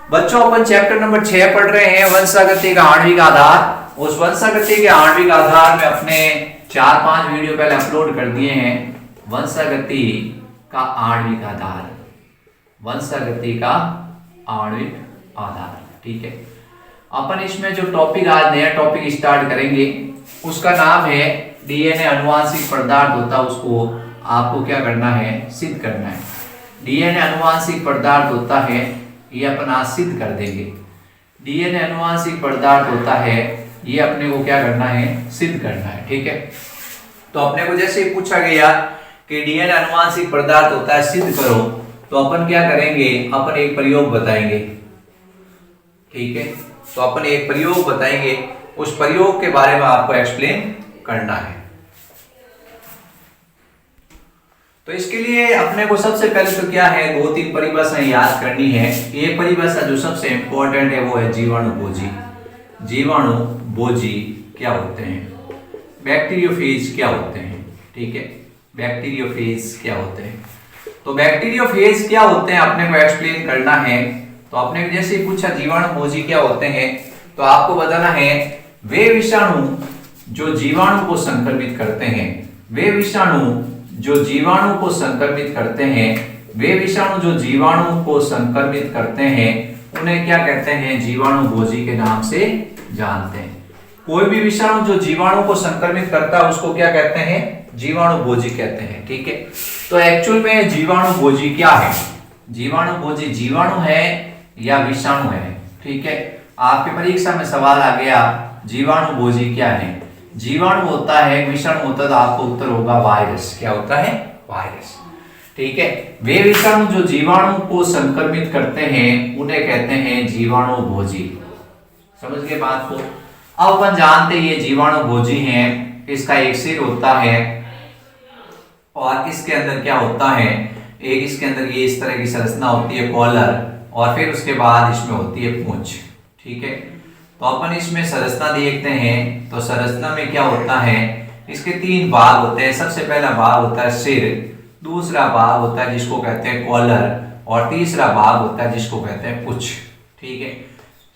बच्चों अपन chapter number 6 पढ़ रहे हैं वंशागति का आणविक आधार। उस वंशागति के आणविक आधार में अपने 4-5 वीडियो पहले अपलोड कर दिए हैं। वंशागति का आणविक आधार, वंशागति का आणविक आधार, ठीक है। अपन इसमें जो टॉपिक आज नया टॉपिक स्टार्ट करेंगे उसका नाम है डीएनए अनुवांशिक पदार्थ होता है, उसको आपको क्या करना है, सिद्ध करना है। डीएनए अनुवांशिक पदार्थ होता है, ये अपन आज सिद्ध कर देंगे। डीएनए अनुवांशिक पदार्थ होता है, ये अपने को क्या करना है, सिद्ध करना है, ठीक है। तो अपने को जैसे ही पूछा गया कि डीएनए अनुवांशिक पदार्थ होता है, सिद्ध करो, तो अपन क्या करेंगे, अपन एक प्रयोग बताएंगे, ठीक है। तो अपन एक प्रयोग बताएंगे, उस प्रयोग के बारे में आपको एक्सप्लेन करना है। तो इसके लिए अपने को सबसे पहले तो क्या है, 2-3 परिभाषाएं याद करनी है। एक परिभाषा जो सबसे इंपॉर्टेंट है वो है जीवाणुभोजी। जीवाणुभोजी क्या होते हैं, बैक्टीरियोफेज क्या होते हैं, ठीक है। बैक्टीरियोफेज क्या होते हैं, तो बैक्टीरियोफेज क्या होते हैं अपने को एक्सप्लेन करना है। तो आपने जैसे ही पूछा जीवाणुभोजी क्या होते हैं, तो आपको बताना है वे विषाणु जो जीवाणु को संक्रमित करते हैं, वे विषाणु जो जीवाणु को संक्रमित करते हैं, वे विषाणु जो जीवाणु को संक्रमित करते हैं, उन्हें क्या कहते हैं, जीवाणुभोजी के नाम से जानते हैं। कोई भी विषाणु जो जीवाणु को संक्रमित करता है उसको क्या कहते हैं, जीवाणुभोजी कहते हैं, ठीक है। तो एक्चुअल में जीवाणुभोजी क्या है, जीवाणुभोजी जीवाणु है या विषाणु है, ठीक है। आपके परीक्षा में सवाल आ गया जीवाणुभोजी क्या है, जीवाणु होता है, विषाणु होता है, तो आपको उत्तर होगा वायरस। क्या होता है, वायरस, ठीक है। वे विषाणु जो जीवाणु को संक्रमित करते हैं उन्हें कहते हैं जीवाणुभोजी। समझ गए बात को। अब अपन जानते हैं ये जीवाणुभोजी हैं, इसका एक सिर होता है और इसके अंदर क्या होता है, एक इसके अंदर ये इस तरह की संरचना होती है, कॉलर, और फिर उसके बाद इसमें होती है पूंछ, ठीक है। तो अपन इसमें संरचना देखते हैं। तो संरचना में क्या होता है, इसके 3 भाग होते हैं। सबसे पहला भाग होता है सिर, दूसरा भाग होता है जिसको कहते हैं कॉलर, और तीसरा भाग होता है जिसको कहते हैं पुच्छ, ठीक है।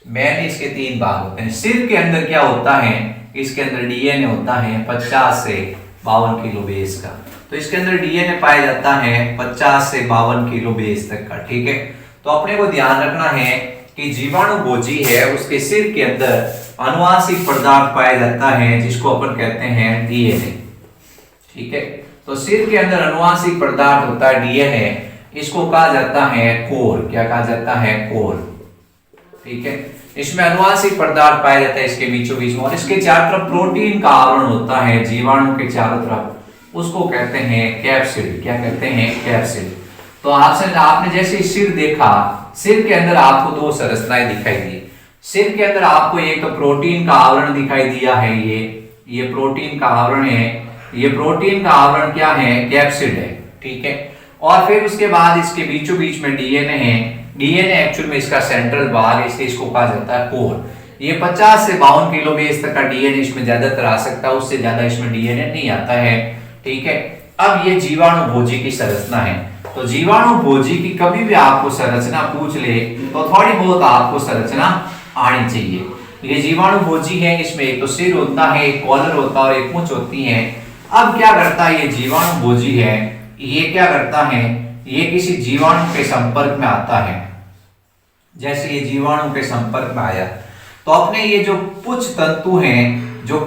मेन इसके 3 भाग होते हैं। सिर के अंदर क्या होता है, इसके अंदर डीएनए होता है 50 से 52 किलो बेस का। तो इसके अंदर डीएनए पाया जाता है 50 से 52 किलो बेस तक का, ठीक है। तो अपने को ध्यान रखना है कि जीवाणुभोजी है, उसके सिर के अंदर अनुवांशिक पदार्थ पाया जाता है जिसको अपन कहते हैं डीएनए, ठीक है। तो सिर के अंदर अनुवांशिक पदार्थ होता है डीएनए, इसको कहा जाता है कोर। क्या कहा जाता है, कोर, ठीक है। इसमें अनुवांशिक पदार्थ पाया जाता है इसके बीचों बीच में, और इसके चारों तरफ प्रोटीन का आवरण होता है, जीवाणु के चारों तरफ, उसको कहते हैं कैप्सिड। क्या कहते हैं, कैप्सिड। तो आपने जैसे सिर देखा, सिर के अंदर आपको 2 संरचनाएं दिखाई दी। सिर के अंदर आपको एक तो प्रोटीन का आवरण दिखाई दिया है, ये प्रोटीन का आवरण है। ये प्रोटीन का आवरण क्या है, कैप्सिड है, ठीक है। और फिर उसके बाद इसके बीचों बीच में डीएनए है। डीएनए एक्चुअल में इसका सेंट्रल भाग है, इसलिए इसको कहा जाता है कोर। ये 50 से 52 किलो बेस तक का डीएनए इसमें ज्यादातर आ सकता है, उससे ज्यादा इसमें डीएनए नहीं आता है, ठीक है। अब ये जीवाणुभोजी की संरचना है। तो जीवाणुभोजी की कभी भी आपको संरचना पूछ ले तो थोड़ी बहुत आपको संरचना आनी चाहिए। ये जीवाणुभोजी है, इसमें एक तो सिर होता है, एक कॉलर होता है और एक पूंछ होती है। अब क्या करता है ये जीवाणुभोजी है, ये क्या करता है, ये किसी जीवाणु के संपर्क में आता है। जैसे ये जीवाणु के संपर्क में आया तो अपने ये जो पुच्छ तंतु हैं, जो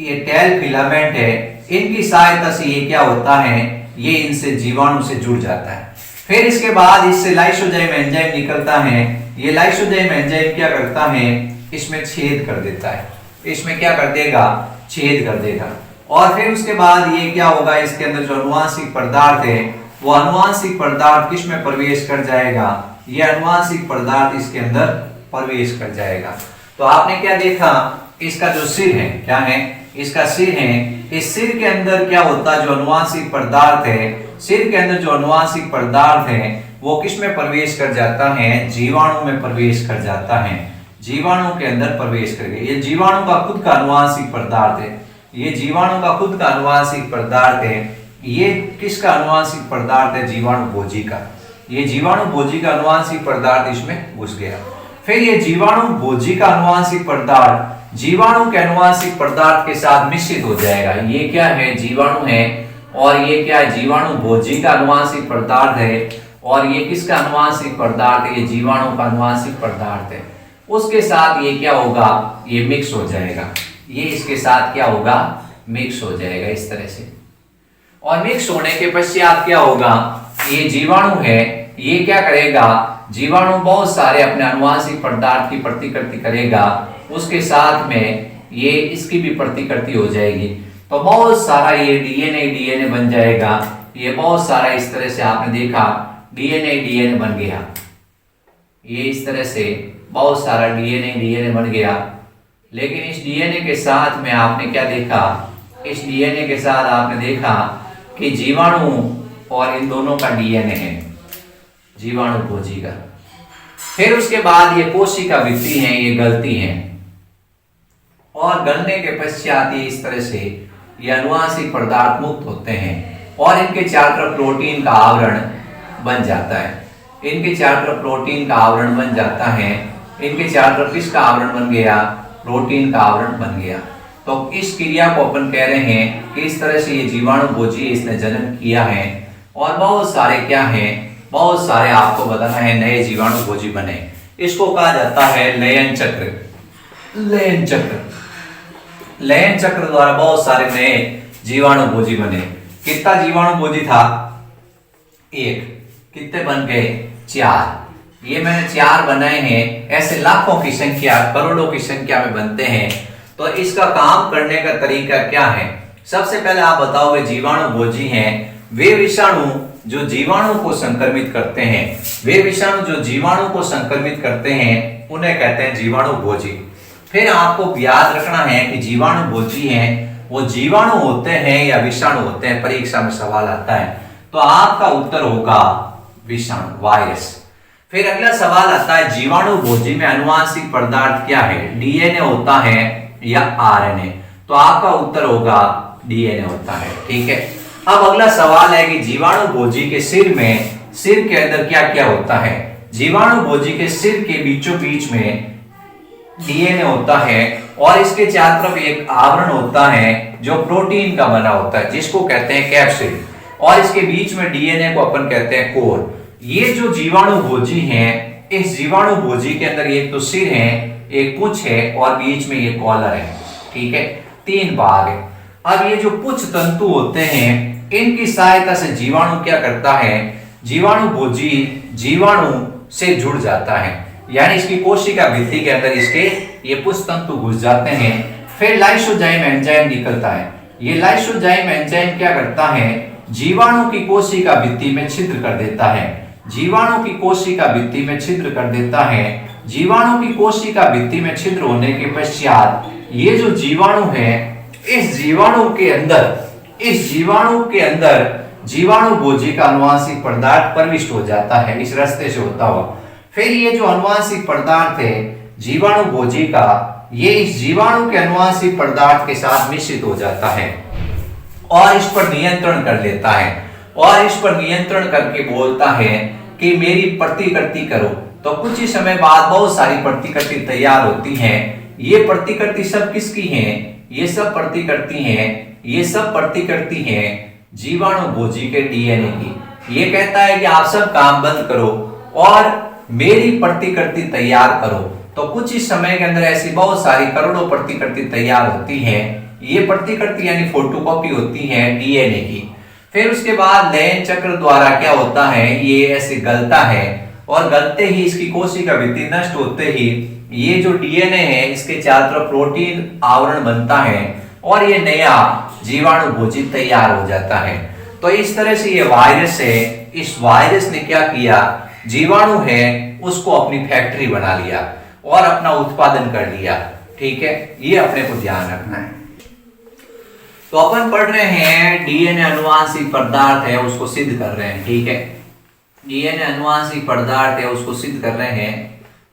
ये टेल फिलामेंट है, इनकी सहायता से ये क्या होता है, ये इनसे जीवाणु से जुड़ जाता है। फिर इसके बाद इससे लाइसोजाइम एंजाइम निकलता है। ये लाइसोजाइम एंजाइम क्या करता है, इसमें छेद कर देता है। इसमें क्या कर देगा, छेद कर देगा। और फिर उसके बाद ये क्या होगा, इसके अंदर जो अनुवांशिक पदार्थ है, वो अनुवांशिक पदार्थ किस में प्रवेश कर जाएगा, ये अनुवांशिक पदार्थ इसके अंदर प्रवेश कर जाएगा। तो आपने क्या देखा, इसका जो सिर है, क्या है, इसका सिर है। इस सिर के अंदर क्या होता है, जो अनुवांशिक पदार्थ है, सिर के अंदर जो अनुवांशिक पदार्थ है वो किस में प्रवेश कर जाता है, जीवाणु में प्रवेश कर जाता है। जीवाणु के अंदर प्रवेश कर गया। ये जीवाणु का खुद का अनुवांशिक पदार्थ है, ये जीवाणु का खुद का अनुवांशिक पदार्थ है। ये किसका अनुवांशिक पदार्थ है, जीवाणुभोजी का। ये जीवाणुभोजी का अनुवांशिक पदार्थ इसमें घुस गया। फिर ये जीवाणु भोजी का अनुवांशिक पदार्थ जीवाणु के अनुवांशिक पदार्थ के साथ मिश्रित हो जाएगा। ये क्या है, जीवाणु है, और ये क्या है, जीवाणु भोजी का अनुवांशिक पदार्थ है, और ये किसका अनुवांशिक पदार्थ है, ये जीवाणु का अनुवांशिक पदार्थ है। उसके साथ ये क्या होगा, ये मिक्स हो जाएगा, ये इसके साथ क्या होगा, मिक्स हो जाएगा इस तरह से। और मिक्स होने के पश्चात क्या होगा, ये जीवाणु है, ये क्या करेगा, जीवाणु बहुत सारे अपने अनुवांशिक पदार्थ की प्रतिकृति करेगा, उसके साथ में ये इसकी भी प्रतिकृति हो जाएगी, तो बहुत सारा ये डीएनए बन जाएगा। ये बहुत सारा इस तरह से आपने देखा डीएनए बन गया, ये इस तरह से बहुत सारा डीएनए बन गया। लेकिन इस डीएनए के साथ में आपने क्या देखा, इस डीएनए के साथ आपने देखा कि जीवाणु और इन दोनों का डीएनए है, जीवाणु भोजी का। फिर उसके बाद ये कोशिका भित्ति है, ये गलती है, और गलने के पश्चात ये इस तरह से ये अनुवांशिक पदार्थ मुक्त होते हैं और इनके चारों तरफ प्रोटीन का आवरण बन जाता है। इनके चारों तरफ प्रोटीन का आवरण बन जाता है। इनके चारों तरफ किसका आवरण बन गया, प्रोटीन का आवरण बन गया। तो इस क्रिया को अपन कह रहे हैं कि इस तरह से ये जीवाणु भोजी इसने जन्म किया है, और बहुत सारे क्या हैं, बहुत सारे आपको बताना है नए जीवाणु भोजी बने। इसको कहा जाता है लयन चक्र। लयन चक्र, लयन चक्र द्वारा बहुत सारे नए जीवाणु भोजी बने। कितना जीवाणु भोजी था, एक, कितने बन गए, 4। ये मैंने 4 बनाए हैं, ऐसे लाखों की संख्या, करोड़ों की संख्या में बनते हैं। तो इसका काम करने का तरीका क्या है, सबसे पहले आप बताओगे जीवाणु भोजी हैं वे विषाणु जो जीवाणु को संक्रमित करते हैं, वे विषाणु जो जीवाणु को संक्रमित करते हैं उन्हें कहते हैं जीवाणु भोजी। फिर आपको याद रखना है कि जीवाणु भोजी हैं वो जीवाणु होते हैं या विषाणु होते हैं, परीक्षा में सवाल आता है, तो आपका उत्तर होगा विषाणु, वायरस। फिर अगला सवाल आता है जीवाणु भोजी में अनुवांशिक पदार्थ क्या है, डीएनए होता है या आरएनए, तो आपका उत्तर होगा डीएनए होता है। ठीक है, अब अगला सवाल है कि जीवाणु भोजी के सिर के अंदर क्या क्या होता है। जीवाणु भोजी के सिर के बीचों बीच में डीएनए होता है, और इसके चारों तरफ एक आवरण होता है जो प्रोटीन का बना होता है, जिसको कहते हैं कैप्सिड, और इसके बीच में डीएनए को अपन कहते हैं कोर। ये जो जीवाणु भोजी हैं, इस जीवाणु भोजी के अंदर एक तो सिर है, एक पूंछ है, और बीच में ये कॉलर है। ठीक है, 3 भाग है। अब ये जो पुच्छ तंतु होते हैं, इनकी सहायता से जीवाणु क्या करता है, जीवाणु भोजी जीवाणु से जुड़ जाता है, यानी इसकी कोशिका भित्ति के अंदर इसके ये पुच्छ तंतु घुस जाते हैं। फिर लाइसोजाइम एंजाइम निकलता है। ये लाइसोजाइम एंजाइम क्या करता है, जीवाणु की कोशिका भित्ति में छिद्र कर देता है, जीवाणु की कोशिका भित्ति में छिद्र कर देता है। जीवाणु की कोशिका भित्ति में छिद्र होने के पश्चात ये जो जीवाणु है, इस जीवाणु के अंदर जीवाणु भोजी का अनुवांशिक पदार्थ प्रविष्ट हो जाता है, इस रास्ते से होता हुआ। फिर ये जो अनुवांशिक पदार्थ है जीवाणु भोजी का, ये इस जीवाणु के अनुवांशिक पदार्थ के साथ मिश्रित हो जाता है और इस पर नियंत्रण कर लेता है, और इस पर नियंत्रण करके बोलता है कि मेरी प्रतिकृति करो। तो कुछ ही समय बाद बहुत सारी प्रतिकृति तैयार होती हैं। ये प्रतिकृति सब किसकी हैं, ये सब प्रतिकृति हैं जीवाणु भोजी के डीएनए की। ये कहता है कि आप सब काम बंद करो और मेरी प्रतिकृति तैयार करो। तो कुछ ही समय के अंदर ऐसी बहुत सारी करोड़ों प्रतिकृति तैयार होती हैं। ये प्रतिकृति यानी फोटोकॉपी होती है डीएनए की। फिर उसके बाद लयन चक्र द्वारा क्या होता है, ये ऐसे गलता है, और गलते ही इसकी कोशिका भित्ति नष्ट होते ही ये जो डीएनए है इसके चारों तरफ प्रोटीन आवरण बनता है और ये नया जीवाणु भोजी तैयार हो जाता है। तो इस तरह से ये वायरस है, इस वायरस ने क्या किया, जीवाणु है उसको अपनी फैक्ट्री बना लिया और अपना उत्पादन कर लिया। ठीक है, ये अपने को ध्यान रखना है। तो अपन पढ़ रहे हैं डीएनए अनुवांशिक पदार्थ है उसको सिद्ध कर रहे हैं। ठीक है, डीएनए अनुवांशिक पदार्थ है उसको सिद्ध कर रहे हैं।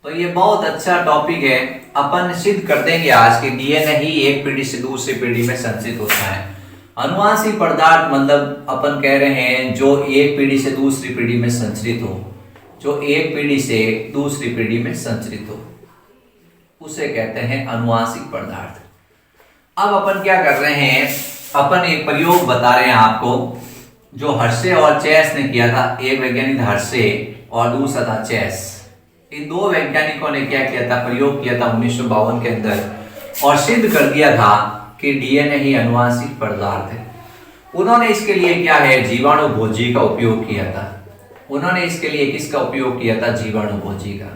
तो ये बहुत अच्छा टॉपिक है, अपन सिद्ध कर देंगे आज के डीएनए ही एक पीढ़ी से दूसरी पीढ़ी में संचित होता है। अनुवांशिक पदार्थ मतलब अपन कह रहे हैं जो एक पीढ़ी से दूसरी पीढ़ी में संचरित हो। जो एक पीढ़ी से दूसरी पीढ़ी में संचरित हो, उसे कहते हैं अनुवांशिक पदार्थ। अब अपन क्या कर रहे हैं, अपन एक प्रयोग बता रहे हैं आपको, जो हर्शे और चेस ने किया था। एक वैज्ञानिक हर्शे और दूसरा था चेस। इन दो वैज्ञानिकों ने क्या किया था, प्रयोग किया था 1952 के अंदर, और सिद्ध कर दिया था कि डीएनए ही अनुवांशिक पदार्थ है। उन्होंने इसके लिए क्या है, जीवाणु भोजी का उपयोग किया था। उन्होंने इसके लिए किसका उपयोग किया था, जीवाणु भोजी का।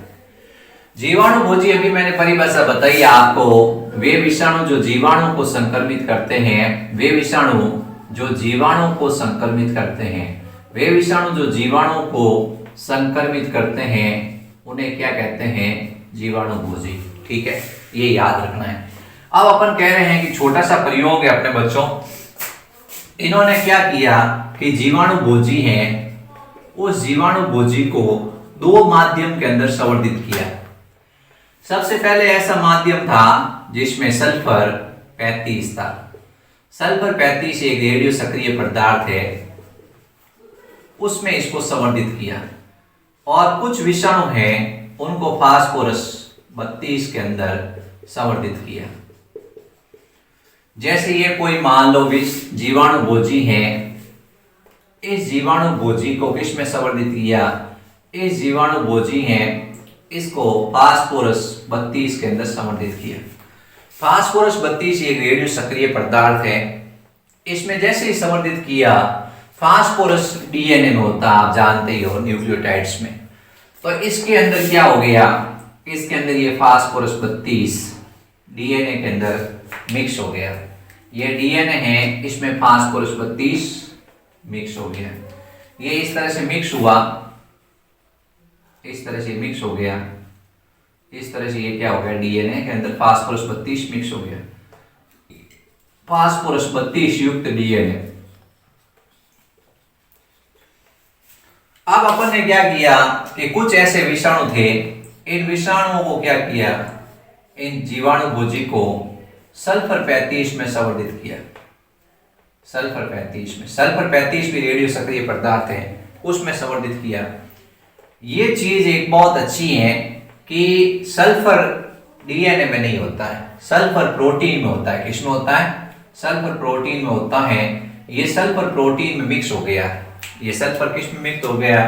जीवाणु भोजी, अभी मैंने परिभाषा बताई आपको, वे विषाणु जो जीवाणु को संक्रमित करते हैं, वे विषाणु जो जीवाणु को संक्रमित करते हैं, वे विषाणु जो जीवाणु को संक्रमित करते हैं, उन्हें क्या कहते हैं, जीवाणु भोजी। ठीक है, ये याद रखना है। अब अपन कह रहे हैं कि छोटा सा प्रयोग है अपने बच्चों। इन्होंने क्या किया कि जीवाणु भोजी है, उस जीवाणु भोजी को दो माध्यम के अंदर संवर्धित किया। सबसे पहले ऐसा माध्यम था जिसमें सल्फर 35 था। सल्फर 35 एक रेडियो सक्रिय पदार्थ है, उसमें इसको संवर्धित किया। और कुछ विषाणु हैं, उनको फास्फोरस 32 के अंदर संवर्धित किया। जैसे ये कोई मान लो जीवाणु भोजी है, इस जीवाणु भोजी को किस में संवर्धित किया, इस जीवाणु भोजी है, इसको फास्फोरस 32 के अंदर संवर्धित किया। फास्फोरस 32 एक रेडियो सक्रिय पदार्थ है। इसमें जैसे ही संवर्धित किया, फास्फोरस डीएनए में होता, आप जानते ही हो, न्यूक्लियोटाइड्स में। तो इसके अंदर क्या हो गया, इसके अंदर ये फास्फोरस 32 डीएनए के अंदर मिक्स हो गया। ये डीएनए है, इसमें फास्फोरस 32 मिक्स हो गया। ये इस तरह से मिक्स हुआ, इस तरह से मिक्स हो गया, इस तरह से ये क्या हो गया, डीएनए के अंदर फास्फोरस 32 मिक्स हो गया। फास्फोरस 32 युक्त डीएनए। अब अपन ने क्या किया कि कुछ ऐसे विषाणु थे, इन विषाणुओं को क्या किया, इन जीवाणु भोजी को सल्फर 35 में संवर्धित किया। सल्फर 35 में, सल्फर 35 भी रेडियो सक्रिय पदार्थ है, उसमें संवर्धित किया। ये चीज एक बहुत अच्छी है कि सल्फर डीएनए में नहीं होता है, सल्फर प्रोटीन में होता है। किसमें होता है, सल्फर प्रोटीन में होता है। ये सल्फर प्रोटीन में मिक्स हो गया, ये सल्फर किस में मिक्स हो गया,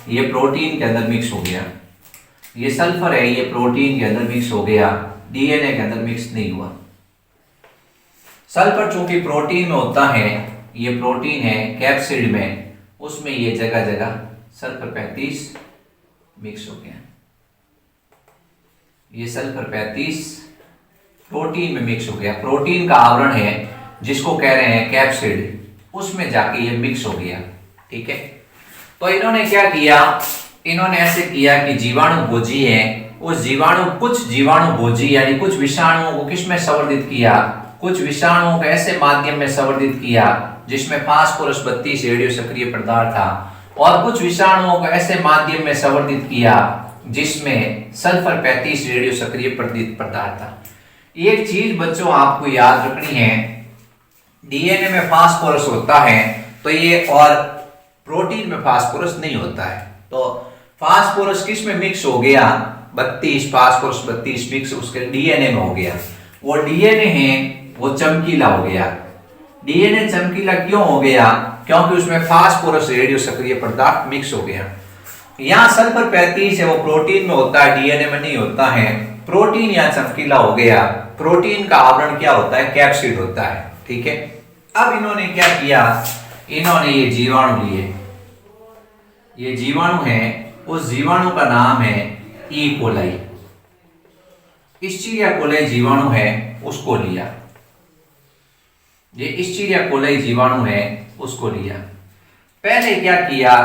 ये प्रोटीन के अंदर मिक्स हो गया। ये सल्फर है, ये प्रोटीन के अंदर मिक्स हो गया, डीएनए के अंदर मिक्स नहीं हुआ। सल्फर चूंकि प्रोटीन में होता है, ये प्रोटीन है कैप्सिड में, उसमें ये जगह जगह सल्फर 35 मिक्स हो गया। ये सल्फर 35 प्रोटीन में मिक्स हो गया। प्रोटीन का आवरण है जिसको कह रहे हैं कैप्सिड, उसमें जाके ये मिक्स हो गया। ठीक है, तो इन्होंने क्या किया, इन्होंने ऐसे किया कि जीवाणु भोजी है, उस जीवाणु, कुछ जीवाणु भोजी यानी कुछ विषाणुओं को किस में संवर्धित किया, कुछ विषाणुओं को ऐसे माध्यम में संवर्धित किया जिसमें फास्फोरस 32 रेडियो सक्रिय पदार्थ था, और कुछ विषाणुओं को ऐसे माध्यम में संवर्धित किया जिसमें सल्फर 35 रेडियो सक्रिय पदार्थ था। एक चीज बच्चों आपको याद रखनी है, डीएनए में फास्फोरस होता है तो ये, और प्रोटीन में फास्फोरस नहीं होता है। तो फास्फोरस किस में मिक्स हो गया, 32, फास्फोरस 32 मिक्स उसके डीएनए में हो गया। वो डीएनए है वो चमकीला हो गया। डीएनए चमकीला क्यों हो गया, क्योंकि उसमें फास्फोरस रेडियो सक्रिय पदार्थ मिक्स हो गया। यहाँ सल्फर 35 है, वो प्रोटीन में होता है, डीएनए में नहीं होता है। प्रोटीन यहाँ चमकीला हो गया। प्रोटीन का आवरण क्या होता है, कैप्सिड होता है। ठीक है, अब इन्होंने क्या किया, इन्होंने ये जीवाणु लिए, ये जीवाणु है, उस जीवाणु का नाम है ई कोलाई। इस्चीरिया कोलाई जीवाणु है, उसको लिया। ये इस्चीरिया कोलाई जीवाणु है, उसको लिया। पहले क्या किया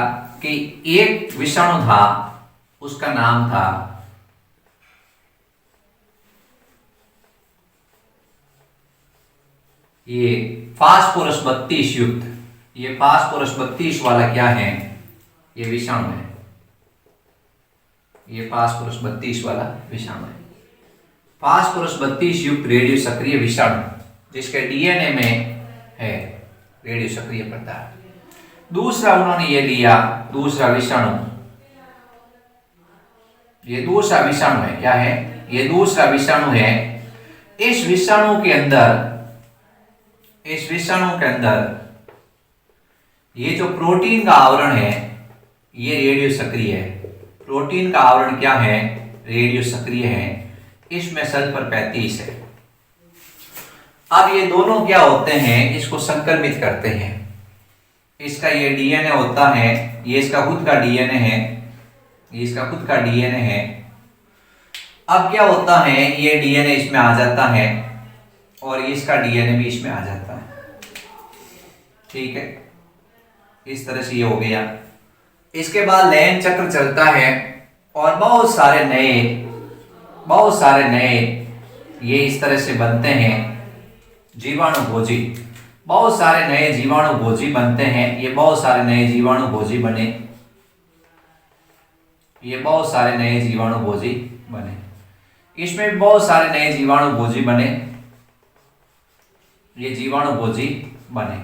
कि एक विषाणु था, उसका नाम था ये फास्फोरस 32 युक्त, ये फास्फोरस 32 वाला क्या है, ये विषाणु है। ये फास्फोरस 32 वाला विषाणु है। फास्फोरस 32 युक्त रेडियो सक्रिय विषाणु जिसके डीएनए में है रेडियो सक्रिय पदार्थ। दूसरा उन्होंने ये लिया, दूसरा विषाणु ये दूसरा विषाणु है। क्या है? ये दूसरा विषाणु है। इस विषाणु के अंदर ये जो प्रोटीन का आवरण है ये रेडियो सक्रिय है। प्रोटीन का आवरण क्या है? रेडियो सक्रिय है। इसमें सल्फर 35 है। अब ये दोनों क्या होते हैं? इसको संक्रमित करते हैं। इसका ये डीएनए होता है, ये इसका खुद का डीएनए है, ये इसका खुद का डीएनए है। अब क्या होता है? ये डीएनए इसमें आ जाता है और इसका डीएनए भी इसमें आ जाता है। ठीक है, इस तरह से ये हो गया। इसके बाद लयन चक्र चलता है और बहुत सारे नए ये इस तरह से बनते हैं जीवाणु भोजी। बहुत सारे नए जीवाणु भोजी बनते हैं। ये बहुत सारे नए जीवाणु भोजी बने। इसमें भी बहुत सारे नए जीवाणु भोजी बने। ये जीवाणु भोजी बने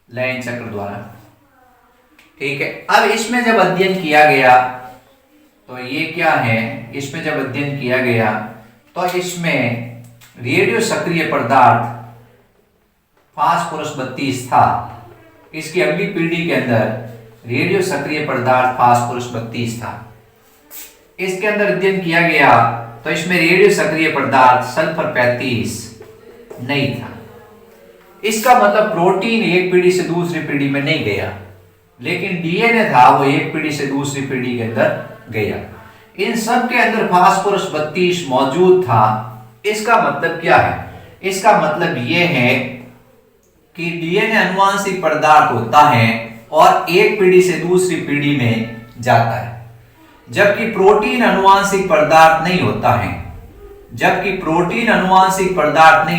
लयन चक्र द्वारा। ठीक है, अब इसमें जब अध्ययन किया गया तो ये क्या है? इसमें जब अध्ययन किया गया तो इसमें रेडियो सक्रिय पदार्थ फास्फोरस 32 था। इसकी अगली पीढ़ी के अंदर रेडियो सक्रिय पदार्थ फास्फोरस 32 था। इसके अंदर अध्ययन किया गया तो इसमें रेडियो सक्रिय पदार्थ सल्फर 35 नहीं था। इसका मतलब प्रोटीन एक पीढ़ी से दूसरी पीढ़ी में नहीं गया, लेकिन डीएनए था वो एक पीढ़ी से दूसरी पीढ़ी के अंदर गया। इन सब के अंदर फास्फोरस 32 मौजूद था। इसका मतलब क्या है? इसका मतलब यह है कि डीएनए अनुवांशिक पदार्थ होता है और एक पीढ़ी से दूसरी पीढ़ी में जाता है, जबकि प्रोटीन अनुवांशिक पदार्थ नहीं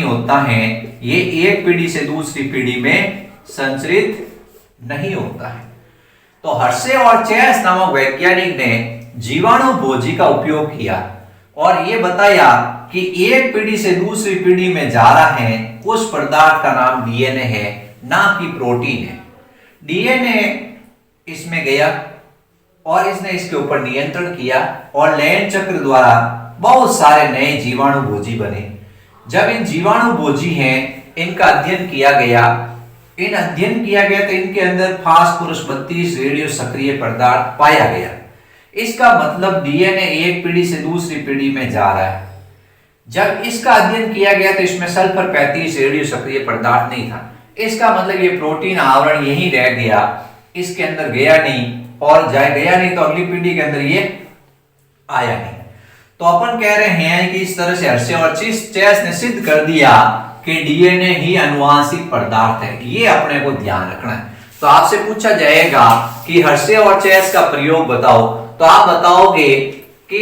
होता है। ये एक पीढ़ी से दूसरी पीढ़ी में संचरित नहीं होता है। तो हर्शे और चेस नामक वैज्ञानिक ने जीवाणु भोजी का उपयोग किया और ये बताया कि एक पीढ़ी से दूसरी पीढ़ी में जा रहा है उस पदार्थ का नाम डीएनए है, ना कि प्रोटीन है। डीएनए इसमें गया और इसने इसके ऊपर नियंत्रण किया और लयन चक्र द्वारा बहुत सारे नए जीवाणु भोजी बने। जब इन जीवाणु भोजी हैं, इनका अध्ययन किया गया तो इनके अंदर फास्फोरस 32 रेडियो सक्रिय पदार्थ पाया गया। इसका मतलब डीएनए एक पीढ़ी से दूसरी पीढ़ी में जा रहा है। जब इसका अध्ययन किया गया तो इसमें सल्फर 35 रेडियो सक्रिय पदार्थ नहीं था। इसका मतलब ये प्रोटीन आवरण यहीं रह गया, इसके अंदर गया नहीं तो अगली पीढ़ी के अंदर ये आया नहीं। तो अपन कह रहे हैं कि इस तरह से हर्शे और चेस ने सिद्ध कर दिया कि डीएनए ही अनुवांशिक पदार्थ है। ये अपने को ध्यान रखना है। तो आपसे पूछा जाएगा कि हर्शे और चेस का प्रयोग बताओ, तो आप बताओगे कि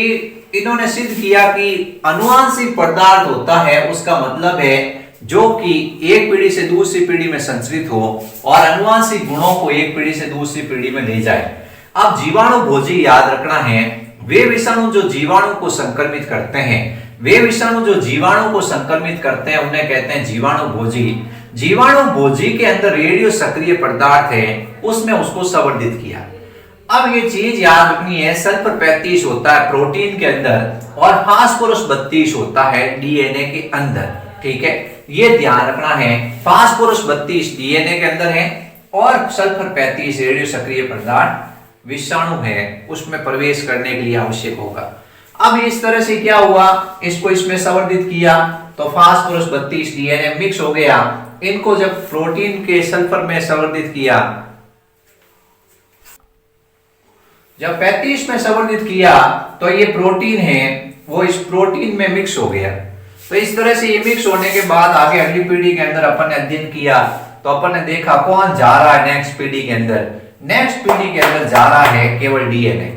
इन्होंने सिद्ध किया कि अनुवांशिक पदार्थ होता है, उसका मतलब है जो कि एक पीढ़ी से दूसरी पीढ़ी में संचरित हो और अनुवांशिक गुणों को एक पीढ़ी से दूसरी पीढ़ी में ले जाए। अब जीवाणु भोजी याद रखना है, वे विषाणु जो जीवाणु को संक्रमित करते हैं उन्हें कहते हैं जीवाणु भोजी। जीवाणु भोजी के अंदर रेडियो सक्रिय पदार्थ है, उसमें उसको संवर्धित किया। अब ये चीज याद रखनी है, सल्फर 35 होता है प्रोटीन के अंदर और फास्फोरस 32 होता है डीएनए के अंदर। ठीक है, ये ध्यान रखना है। फास्फोरस 32 डीएनए के अंदर है और सल्फर 35 रेडियो सक्रिय पदार्थ विषाणु है, उसमें प्रवेश करने के लिए आवश्यक होगा। अब इस तरह से क्या हुआ, इसको इसमें संवर्धित किया तो फास्फोरस 32 डीएनए मिक्स हो गया। इनको जब प्रोटीन के सल्फर में संवर्धित किया, जब 35 में संवर्धित किया तो ये प्रोटीन है वो इस प्रोटीन में मिक्स हो गया। तो इस तरह से ये मिक्स होने के बाद आगे अगली पीढ़ी के अंदर अपन ने अध्ययन किया तो अपन ने देखा कौन जा रहा है नेक्स्ट पीढ़ी के अंदर। नेक्स्ट पीढ़ी के अंदर जा रहा है केवल डीएनए,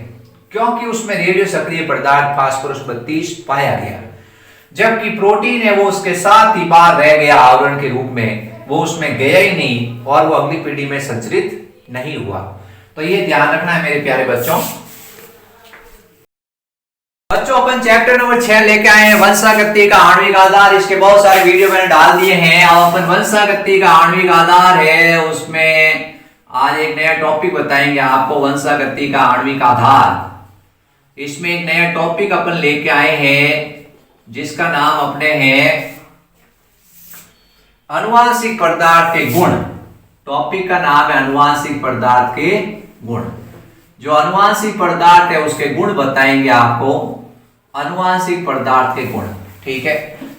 क्योंकि उसमें रेडियो सक्रिय पदार्थ फास्फोरस 32 पाया गया, जबकि प्रोटीन है वो उसके साथ ही बाहर रह गया आवरण के रूप में, वो उसमें गया ही नहीं और वो अगली पीढ़ी में संचरित नहीं हुआ। तो ये ध्यान रखना है मेरे प्यारे बच्चों। अपन चैप्टर नंबर 6 लेके आए हैं, वंशागति का आणविक आधार। इसके बहुत सारे वीडियो मैंने डाल दिए हैं। अब अपन वंशागति का आणविक आधार है, उसमें आज एक नया टॉपिक बताएंगे आपको, वंशागति का आणविक आधार। इसमें एक नया टॉपिक अपन लेके आए हैं जिसका नाम अपने हैं अनुवांशिक पदार्थ के गुण। टॉपिक का नाम है अनुवांशिक पदार्थ के गुण। जो अनुवांशिक पदार्थ है उसके गुण बताएंगे आपको, अनुवांशिक पदार्थ के गुण। ठीक है,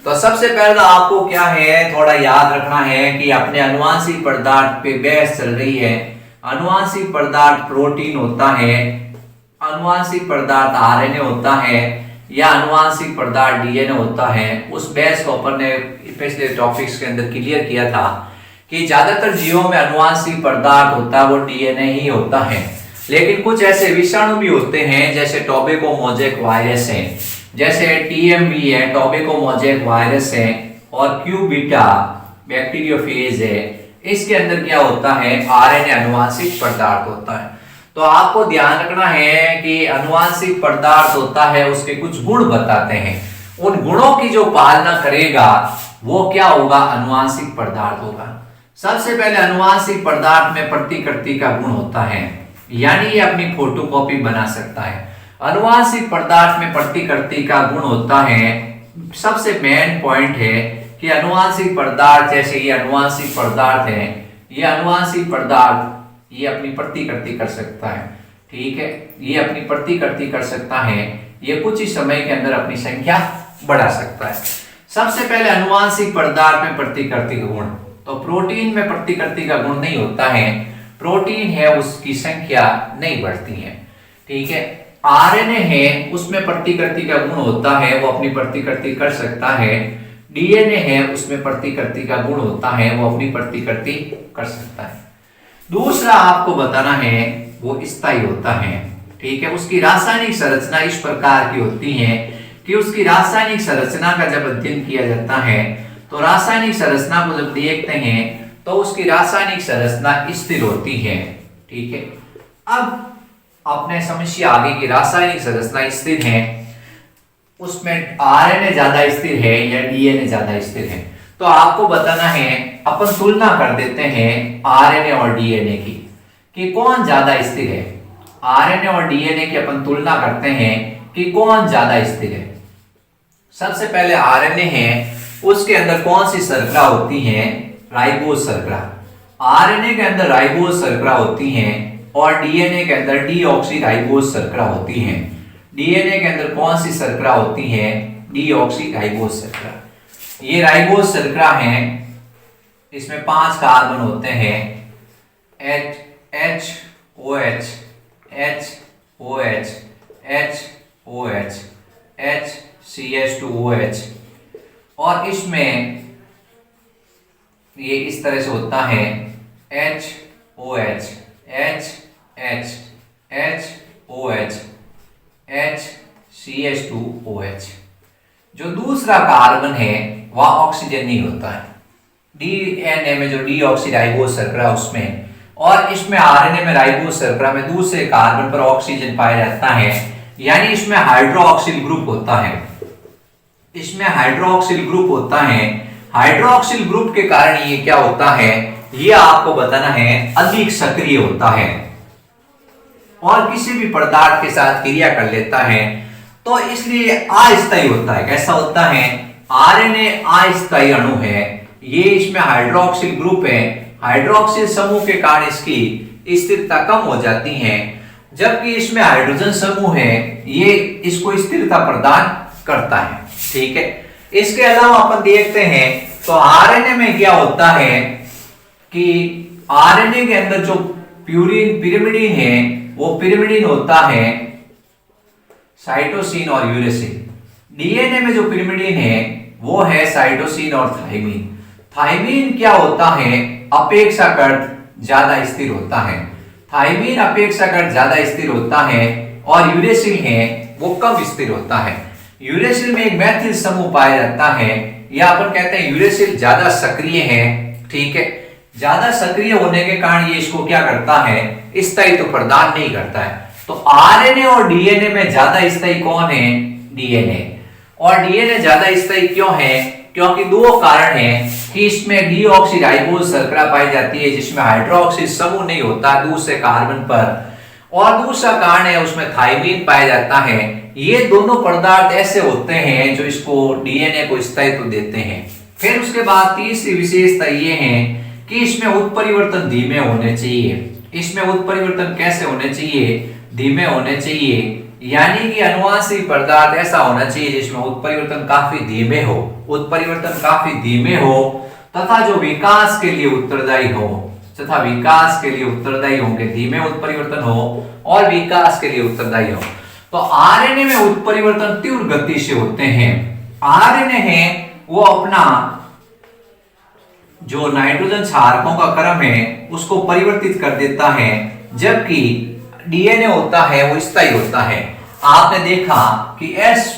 तो सबसे पहले आपको क्या है थोड़ा याद रखना है कि अपने अनुवांशिक पदार्थ पे बहस चल रही है। अनुवांशिक पदार्थ प्रोटीन होता है, अनुवांशिक पदार्थ आरएनए होता है या अनुवांशिक पदार्थ डीएनए होता है। उस बहस को अपन ने पिछले टॉपिक्स के अंदर क्लियर किया था कि ज्यादातर जीवों में अनुवांशिक पदार्थ होता है वो डीएनए ही होता है, लेकिन कुछ ऐसे विषाणु भी होते हैं जैसे टोबैको मोज़ेक वायरस है, जैसे टीएमवी है, टोबैको मोज़ेक वायरस है, और क्यूबिटा बैक्टीरियोफेज है। इसके अंदर क्या होता है आरएनए अनुवांशिक पदार्थ होता है। तो आपको ध्यान रखना है कि अनुवांशिक पदार्थ होता है उसके कुछ गुण बताते हैं, उन गुणों की जो पालना करेगा वो क्या होगा अनुवांशिक पदार्थ होगा। सबसे पहले अनुवांशिक पदार्थ में प्रतिकृति का गुण होता है, यानी ये अपनी फोटोकॉपी बना सकता है। अनुवांशिक पदार्थ में प्रतिकृति का गुण होता है, सबसे मेन पॉइंट है कि अनुवांशिक पदार्थ जैसे ये अनुवांशिक पदार्थ है, ये अनुवांशिक पदार्थ ये अपनी प्रतिकृति कर सकता है। ठीक है, ये अपनी प्रतिकृति कर सकता है, ये कुछ ही समय के अंदर अपनी संख्या बढ़ा सकता है। सबसे पहले अनुवांशिक पदार्थ में प्रतिकृति का गुण, तो प्रोटीन में प्रतिकृति का गुण नहीं होता है, प्रोटीन है उसकी संख्या नहीं बढ़ती है। ठीक है, आरएनए है उसमें प्रतिकृति का गुण होता है, वो अपनी प्रतिकृति कर सकता है। डीएनए है उसमें प्रतिकृति का गुण होता है, वो अपनी प्रतिकृति कर सकता है। दूसरा आपको बताना है वो स्थायी होता है। ठीक है, उसकी रासायनिक संरचना इस प्रकार की होती है कि उसकी रासायनिक संरचना का जब अध्ययन किया जाता है तो रासायनिक संरचना को जब देखते हैं तो उसकी रासायनिक संरचना स्थिर होती है। ठीक है, अब अपने समस्या आगे की रासायनिक संरचना स्थिर है, उसमें आरएनए ज्यादा स्थिर है या डीएनए ज्यादा स्थिर है। तो आपको बताना है, अपन तुलना कर देते हैं आरएनए और डीएनए की कि कौन ज्यादा स्थिर है। आरएनए और डीएनए की अपन तुलना करते हैं कि कौन ज्यादा स्थिर है। सबसे पहले आरएनए है उसके अंदर कौन सी शर्करा होती है राइबोज शर्करा। आरएनए के अंदर राइबोज शर्करा होती हैं और डीएनए के अंदर डीऑक्सीराइबोज शर्करा होती हैं। डीएनए के अंदर कौन सी शर्करा होती है डीऑक्सीराइबोज शर्करा। ये राइबोज शर्करा है, इसमें 5 कार्बन होते हैं, HOH HOH HOH HCH2OH, और इसमें ये इस तरह से होता है HOH HH HOH HCH2OH। जो दूसरा कार्बन है वह ऑक्सीजन नहीं होता है। डीएनए में जो डीऑक्सीराइबोज शर्करा उसमें, और इसमें आरएनए में राइबोज शर्करा में दूसरे कार्बन पर ऑक्सीजन पाया जाता है, यानी इसमें हाइड्रोक्सिल ग्रुप होता है। इसमें हाइड्रोक्सिल ग्रुप होता है। हाइड्रोक्सिल ग्रुप के कारण ये क्या होता है ये आपको बताना है, अधिक सक्रिय होता है और किसी भी पदार्थ के साथ क्रिया कर लेता है, तो इसलिए अस्थायी होता है। कैसा होता है आरएनए अस्थायी अणु है, ये इसमें हाइड्रोक्सिल ग्रुप है, हाइड्रोक्सिल समूह के कारण इसकी स्थिरता कम हो जाती है, जबकि इसमें हाइड्रोजन समूह है ये इसको स्थिरता प्रदान करता है। ठीक है, इसके अलावा अपन देखते हैं तो आरएनए में क्या होता है कि आरएनए के अंदर जो पिरिमिडीन है वो पिरिमिडीन होता है साइटोसिन और यूरेसिल। डीएनए में जो पिरिमिडीन है वो है साइटोसिन और थाइमिन। थाइमिन क्या होता है अपेक्षाकृत ज्यादा स्थिर होता है। थाइमिन अपेक्षाकृत ज्यादा स्थिर होता है और यूरेसिल है वो कम स्थिर होता है। यूरेसिल में एक मैथिल समूह पाया जाता है, या अपन कहते हैं यूरेसिल ज्यादा सक्रिय है। ठीक है, ज्यादा सक्रिय होने के कारण ये इसको क्या करता है स्थायित्व तो प्रदान नहीं करता है। तो आरएनए और डीएनए में ज्यादा स्थायी कौन है डीएनए। और डीएनए ज्यादा स्थायी क्यों है, क्योंकि दो कारण हैं कि इसमें डीऑक्सीराइबोज शर्करा पाई जाती है जिसमें हाइड्रोक्सिल समूह नहीं होता दूसरे कार्बन पर, और दूसरा कारण है उसमें थायमीन पाया जाता है। ये दोनों पदार्थ ऐसे होते हैं जो इसको डीएनए को स्थायित्व देते हैं। फिर उसके बाद तीसरी विशेषता ये है कि इसमें उत्परिवर्तन धीमे होने चाहिए। इसमें उत्परिवर्तन कैसे होने चाहिए? धीमे होने चाहिए, यानी कि अनुवांशिक पदार्थ ऐसा होना चाहिए जिसमें उत्परिवर्तन काफी धीमे हो, उत्परिवर्तन काफी धीमे हो तथा जो विकास के लिए उत्तरदायी हो, तथा विकास के लिए उत्तरदायी होंगे, धीमे उत्परिवर्तन हो और विकास के लिए उत्तरदायी हो। तो आरएनए में उत्परिवर्तन तीव्र गति से होते हैं। आरएनए है वो अपना जो नाइट्रोजन क्षारकों का क्रम है उसको परिवर्तित कर देता है, जबकि डीएनए होता है वो स्थायी होता है। आपने देखा कि एस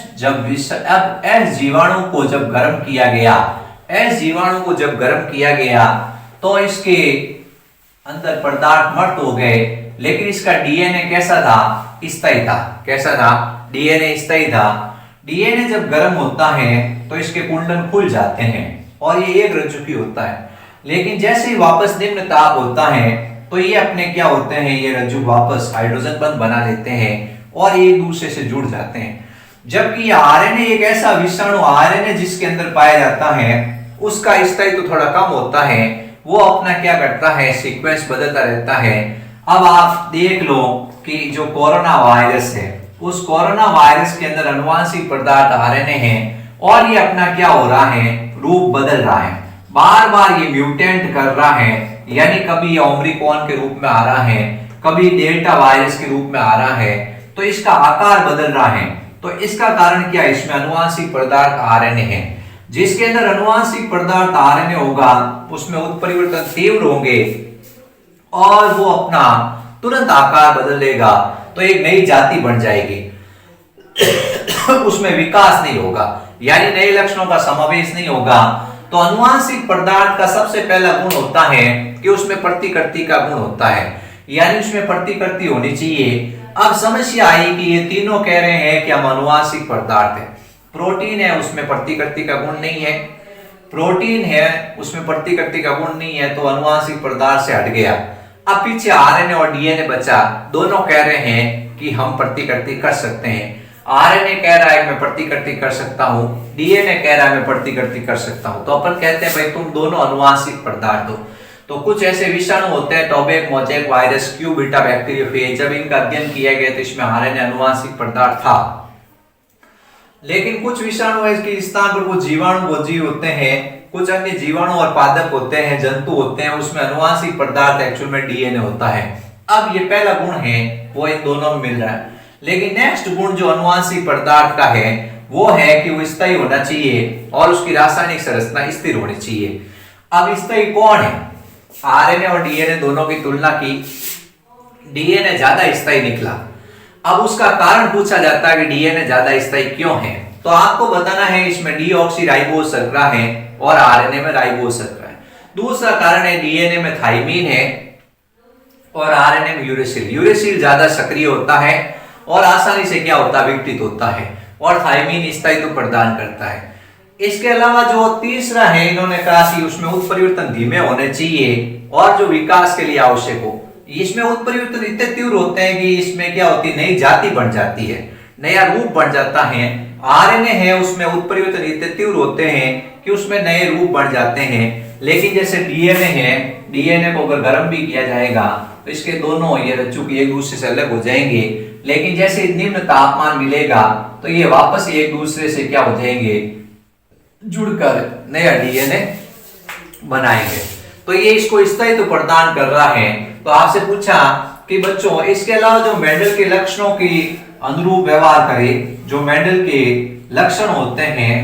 जीवाणु को जब गर्म किया गया, एस जीवाणु को जब गर्म किया गया तो इसके अंदर पदार्थ मर्त हो गए, लेकिन इसका डीएनए कैसा था? स्थायी था। कैसा था? डीएनए स्थायी था। डीएनए जब गर्म होता है तो इसके कुंडल खुल जाते हैं और ये एक रज्जुकी होता है, लेकिन जैसे ही वापस निम्न ताप होता है तो ये अपने क्या होते हैं, ये रज्जु वापस हाइड्रोजन बंध बना लेते हैं और एक दूसरे से जुड़ जाते हैं। जबकि आरएनए एक ऐसा विषाणु, आरएनए जिसके अंदर पाया जाता है उसका स्थायित्व तो थोड़ा कम होता है, वो अपना क्या करता है, सीक्वेंस बदलता रहता है। अब आप देख लो कि जो कोरोना वायरस है, उस कोरोना वायरस के अंदर अनुवांशिक पदार्थ आरएनए है और ये अपना क्या हो रहा है, रूप बदल रहा है, बार बार ये म्यूटेंट कर रहा है, यानी कभी ये ओमिक्रॉन के रूप में आ रहा है, कभी डेल्टा वायरस के रूप में आ रहा है, तो इसका आकार बदल रहा है। तो इसका कारण क्या है? इसमें अनुवांशिक पदार्थ आरएनए है। जिसके अंदर अनुवांशिक पदार्थ आरएनए होगा उसमें उत्परिवर्तन तीव्र होंगे और वो अपना तुरंत आकार बदल लेगा, तो एक नई जाति बन जाएगी उसमें विकास नहीं होगा, यानी नए लक्षणों का समावेश नहीं होगा। तो अनुवांशिक पदार्थ का सबसे पहला गुण होता है कि उसमें प्रतिकृति का गुण होता है, यानी उसमें प्रतिकृति होनी चाहिए। अब समस्या आई कि ये तीनों कह रहे हैं कि हम अनुवांशिक पदार्थ है, प्रोटीन है उसमें प्रतिकृति का गुण नहीं है, प्रोटीन है उसमें प्रतिकृति का गुण नहीं है, तो अनुवांशिक पदार्थ से हट गया। अब पीछे आरएनए और डीएनए बचा, दोनों कह रहे हैं कि हम प्रतिकृति कर सकते हैं। आरएनए कह रहा है मैं प्रतिकृति कर सकता हूं, डीएनए कह रहा है मैं प्रतिकृति कर सकता हूं, तो अपन कहते हैं भाई तुम दोनों अनुवांशिक पदार्थ हो। तो कुछ ऐसे विषाणु होते हैं, tobacco, mosaic virus, Q beta bacteriophage, जब इनका अध्ययन किया गया तो इसमें आरएनए अनुवांशिक पदार्थ था। लेकिन कुछ विषाणु इसके स्थान पर कुछ जीवाणु भोजी होते हैं, कुछ अन्य जीवाणु और पादप होते हैं, जंतु होते हैं, उसमें अनुवांशिक पदार्थ एक्चुअल में डीएनए होता है। अब ये पहला गुण है वो इन दोनों में मिल रहा है, लेकिन नेक्स्ट गुण जो अनुवांशिक पदार्थ का है वो है कि वो स्थायी होना चाहिए और उसकी रासायनिक संरचना स्थिर होनी चाहिए। अब स्थायी कौन है? आरएनए और डीएनए दोनों की तुलना की, डीएनए ज्यादा स्थायी निकला। अब उसका कारण पूछा जाता है कि डीएनए ज्यादा स्थायी क्यों है, तो आपको बताना है इसमें डीऑक्सीराइबोज शर्करा है और आरएनए में राइबोज शर्करा है। दूसरा कारण है डीएनए में थाइमीन है और आरएनए में यूरेसिल। यूरेसिल ज्यादा सक्रिय होता है और आसानी से क्या होता है, विघटित होता है, और थाइमीन स्थायित्व प्रदान करता है। इसके अलावा जो तीसरा है, इन्होंने कहा कि उसमें उत्परिवर्तन धीमे होने चाहिए और जो विकास के लिए आवश्यक हो। इसमें उत्परिवर्तन इतने तीव्र होते हैं कि इसमें क्या होती है, नई जाति बन जाती है, नया रूप बन जाता है। आरएनए है उसमें उत्परिवर्तन इतने तीव्र होते हैं कि उसमें नए रूप बन जाते हैं। लेकिन जैसे डीएनए है, डीएनए को अगर गर्म भी किया जाएगा तो इसके दोनों ये रज्जु एक दूसरे से अलग हो जाएंगे, लेकिन जैसे निम्न तापमान मिलेगा तो ये वापस एक दूसरे से क्या हो जाएंगे, जुड़कर नया डीएनए बनाएंगे। तो ये इसको स्थायित्व प्रदान कर रहा है। तो आपसे पूछा कि बच्चों इसके अलावा जो मेंडल के लक्षणों की अनुरूप व्यवहार करे, जो मेंडल के लक्षण होते हैं,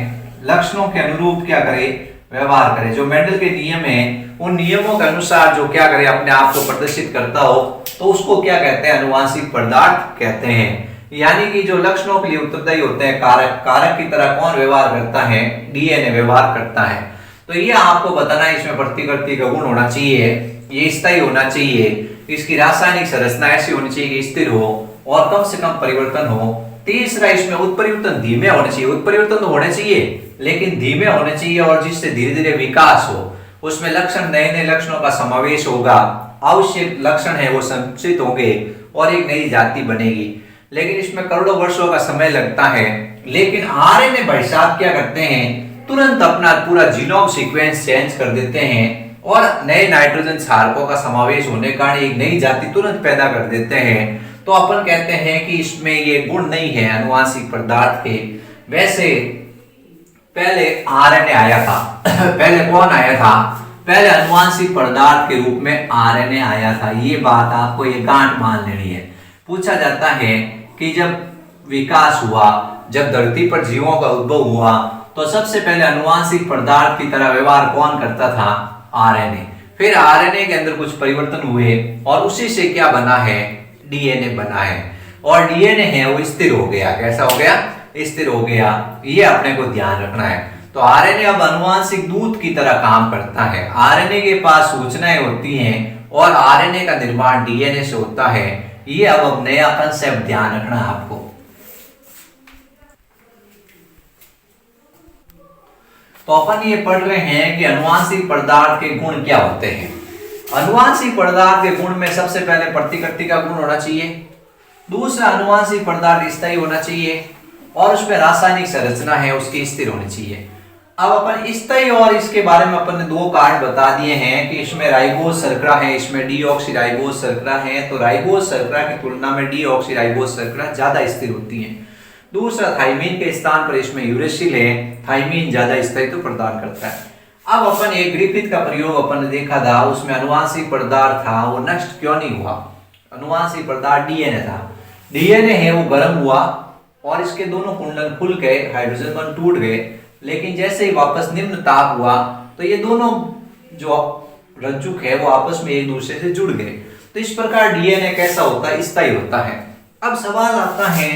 लक्षणों के अनुरूप क्या करे, व्यवहार करे। जो मेंडल के नियम है उन नियमों के अनुसार जो क्या करे, अपने आप को प्रदर्शित करता हो, तो उसको क्या कहते हैं, अनुवांशिक पदार्थ कहते हैं। यानी कि जो लक्षणों के लिए उत्तरदायी होते हैं, कारक, कारक की तरह कौन व्यवहार करता है, डीएनए व्यवहार करता है। तो ये आपको बताना है, इसमें प्रतिकृति का गुण होना चाहिए, ये स्थायी होना चाहिए, इसकी रासायनिक संरचना ऐसी होनी चाहिए कि स्थिर हो और कम से कम परिवर्तन हो। तीसरा, इसमें उत्परिवर्तन धीमे होने चाहिए, उत्परिवर्तन तो होने चाहिए लेकिन धीमे होने चाहिए और जिससे धीरे धीरे विकास हो। उसमें लक्षण, नए नए लक्षणों का समावेश होगा, आवश्यक लक्षण है वो संचित होंगे और एक नई जाति बनेगी, लेकिन इसमें करोड़ों वर्षों का समय लगता है। लेकिन आरएनए भाई साहब क्या करते हैं, तुरंत अपना पूरा जीनोम सीक्वेंस चेंज कर देते हैं और नए नाइट्रोजन क्षारकों का समावेश होने के कारण एक नई जाति तुरंत पैदा कर देते हैं। तो अपन कहते हैं कि इसमें ये गुण नहीं है आनुवांशिक पदार्थ के। वैसे पहले आरएनए आया था पहले कौन आया था, पहले आनुवांशिक पदार्थ के रूप में आरएनए आया था। ये बात आपको ये गांठ मान लेनी है। पूछा जाता है कि जब विकास हुआ, जब धरती पर जीवों का उद्भव हुआ, तो सबसे पहले आनुवांशिक पदार्थ की तरह व्यवहार कौन करता था, आरएनए। फिर आरएनए के अंदर कुछ परिवर्तन हुए और उसी से क्या बना है, डीएनए बना है। और डीएनए है वो स्थिर हो गया। कैसा हो गया, स्थिर हो गया। ये अपने को ध्यान रखना है। तो आरएनए अब आनुवांशिक दूत की तरह काम करता है। आरएनए के पास सूचनाएं होती हैं और आरएनए का निर्माण डीएनए से होता है। ये अब नया कंसेप्ट ध्यान रखना है आपको। तो अपन ये पढ़ रहे हैं कि आनुवांशिक पदार्थ के गुण क्या होते हैं। आनुवांशिक पदार्थ के गुण में सबसे पहले प्रतिकृति का गुण होना चाहिए, दूसरा आनुवांशिक पदार्थ स्थायी होना चाहिए और उसमें रासायनिक संरचना है उसकी स्थिर होनी चाहिए। अब अपन स्थायी और इसके बारे में अपन ने दो कारण बता दिए हैं कि इसमें राइबोज शर्करा है, इसमें डीऑक्सीराइबोज शर्करा है। तो राइबोज शर्करा की तुलना में डीऑक्सीराइबोज शर्करा ज्यादा स्थिर होती है। दूसरा थाइमीन के स्थान पर इसमें यूरेसिल है, थाइमीन ज्यादा स्थायित्व प्रदान करता है। अब अपन एक ग्रिफिथ का प्रयोग अपन ने देखा था, उसमें आनुवांशिक पदार्थ था वो नष्ट क्यों नहीं हुआ। आनुवांशिक पदार्थ डीएनए था, डीएनए है वो गर्म हुआ और इसके दोनों कुंडल खुल गए, हाइड्रोजन बंध टूट गए। लेकिन जैसे ही वापस निम्न ताप हुआ तो ये दोनों जो रज्जुक है वो आपस में एक दूसरे से जुड़ गए। तो इस प्रकार डीएनए कैसा होता है, स्थायी होता है। अब सवाल आता है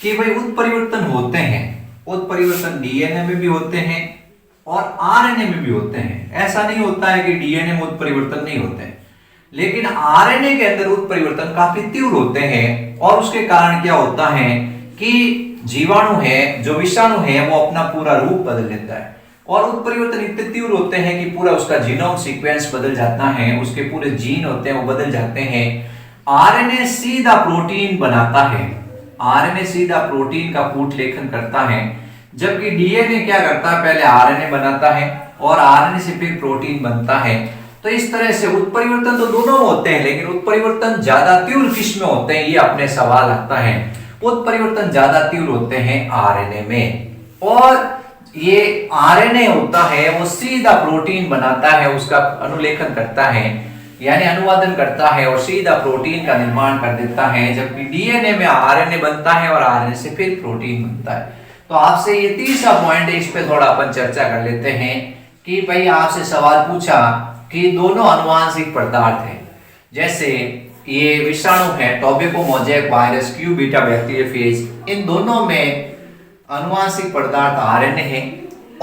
कि भाई उत्परिवर्तन होते हैं, उत्परिवर्तन डीएनए में भी होते हैं और आरएनए में भी होते हैं। ऐसा नहीं होता है कि डीएनए में उत्परिवर्तन नहीं होते हैं, लेकिन आरएनए के अंदर उत्परिवर्तन काफी तीव्र होते हैं। और उसके कारण क्या होता है कि जीवाणु है, जो विषाणु है, वो अपना पूरा रूप बदल लेता है और उत्परिवर्तन इतने तीव्र होते हैं कि पूरा उसका जीनोम सीक्वेंस बदल जाता है, उसके पूरे जीन होते हैं वो बदल जाते हैं। आरएनए सीधा प्रोटीन बनाता है, आरएनए सीधा प्रोटीन का कूट लेखन करता है, जबकि डीएनए क्या करता है, पहले आरएनए बनाता है और आरएनए से फिर प्रोटीन बनता है। तो इस तरह से उत्परिवर्तन तो दोनों होते हैं, लेकिन उत्परिवर्तन ज्यादा तीव्र किसमें होते हैं, ये अपने सवाल आता है। उत्परिवर्तन ज्यादा तीव्र होते हैं आरएनए में, और ये आरएनए होता है वो सीधा प्रोटीन बनाता है, उसका अनुलेखन करता है यानी अनुवादन करता है और सीधा प्रोटीन का निर्माण कर देता है, जबकि डीएनए में आरएनए बनता है और आरएनए से फिर प्रोटीन बनता है। तो आपसे ये तीसरा पॉइंट है, इस पे थोड़ा अपन चर्चा कर लेते हैं कि भाई आपसे सवाल पूछा कि दोनों आनुवांशिक पदार्थ हैं, जैसे ये विषाणु है tobacco mosaic virus, Q beta bacteriophage, इन दोनों में आनुवांशिक पदार्थ आरएनए है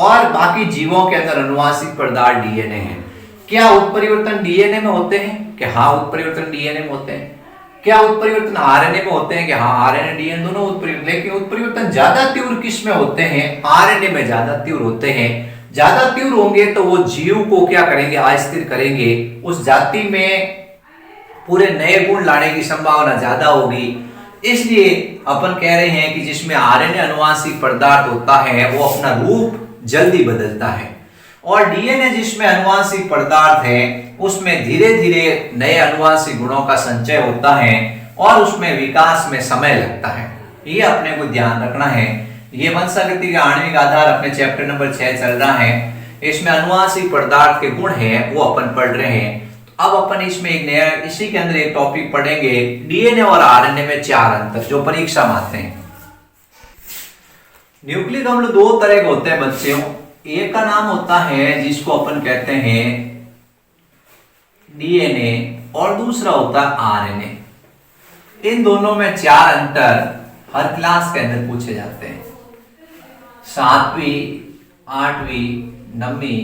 और बाकी जीवों के अंदर आनुवांशिक पदार्थ डीएनए है। क्या उत्परिवर्तन डीएनए में होते हैं? कि हाँ उत्परिवर्तन डीएनए में होते हैं। क्या उत्परिवर्तन आरएनए में होते हैं? कि हाँ आरएनए डीएनए दोनों उत्परिवर्तन, लेकिन उत्परिवर्तन ज्यादा तीव्र किस में होते हैं? आरएनए में ज्यादा तीव्र होते हैं। ज्यादा तीव्र होंगे तो वो जीव को क्या करेंगे, अस्थिर करेंगे, उस जाति में पूरे नए गुण लाने की संभावना ज्यादा होगी। इसलिए अपन कह रहे हैं कि जिसमें आरएनए आनुवांशिक पदार्थ होता है वो अपना रूप जल्दी बदलता है, और डीएनए जिसमें आनुवांशिक पदार्थ है उसमें धीरे धीरे नए आनुवांशिक गुणों का संचय होता है और उसमें विकास में समय लगता है। ये अपने को ध्यान रखना है। ये वंशागति का आणविक आधार अपने चैप्टर नंबर 6 चल रहा है, इसमें आनुवांशिक पदार्थ के गुण है वो अपन पढ़ रहे हैं। अब अपन इसमें एक नया, इसी के अंदर एक टॉपिक पढ़ेंगे, डीएनए और आरएनए में 4 अंतर जो परीक्षा में आते हैं। न्यूक्लिक अम्ल 2 तरह के होते हैं बच्चों। एक का नाम होता है जिसको अपन कहते हैं डीएनए और दूसरा होता है आरएनए। इन दोनों में 4 अंतर हर क्लास के अंदर पूछे जाते हैं। 7वीं, 8वीं, 9वीं,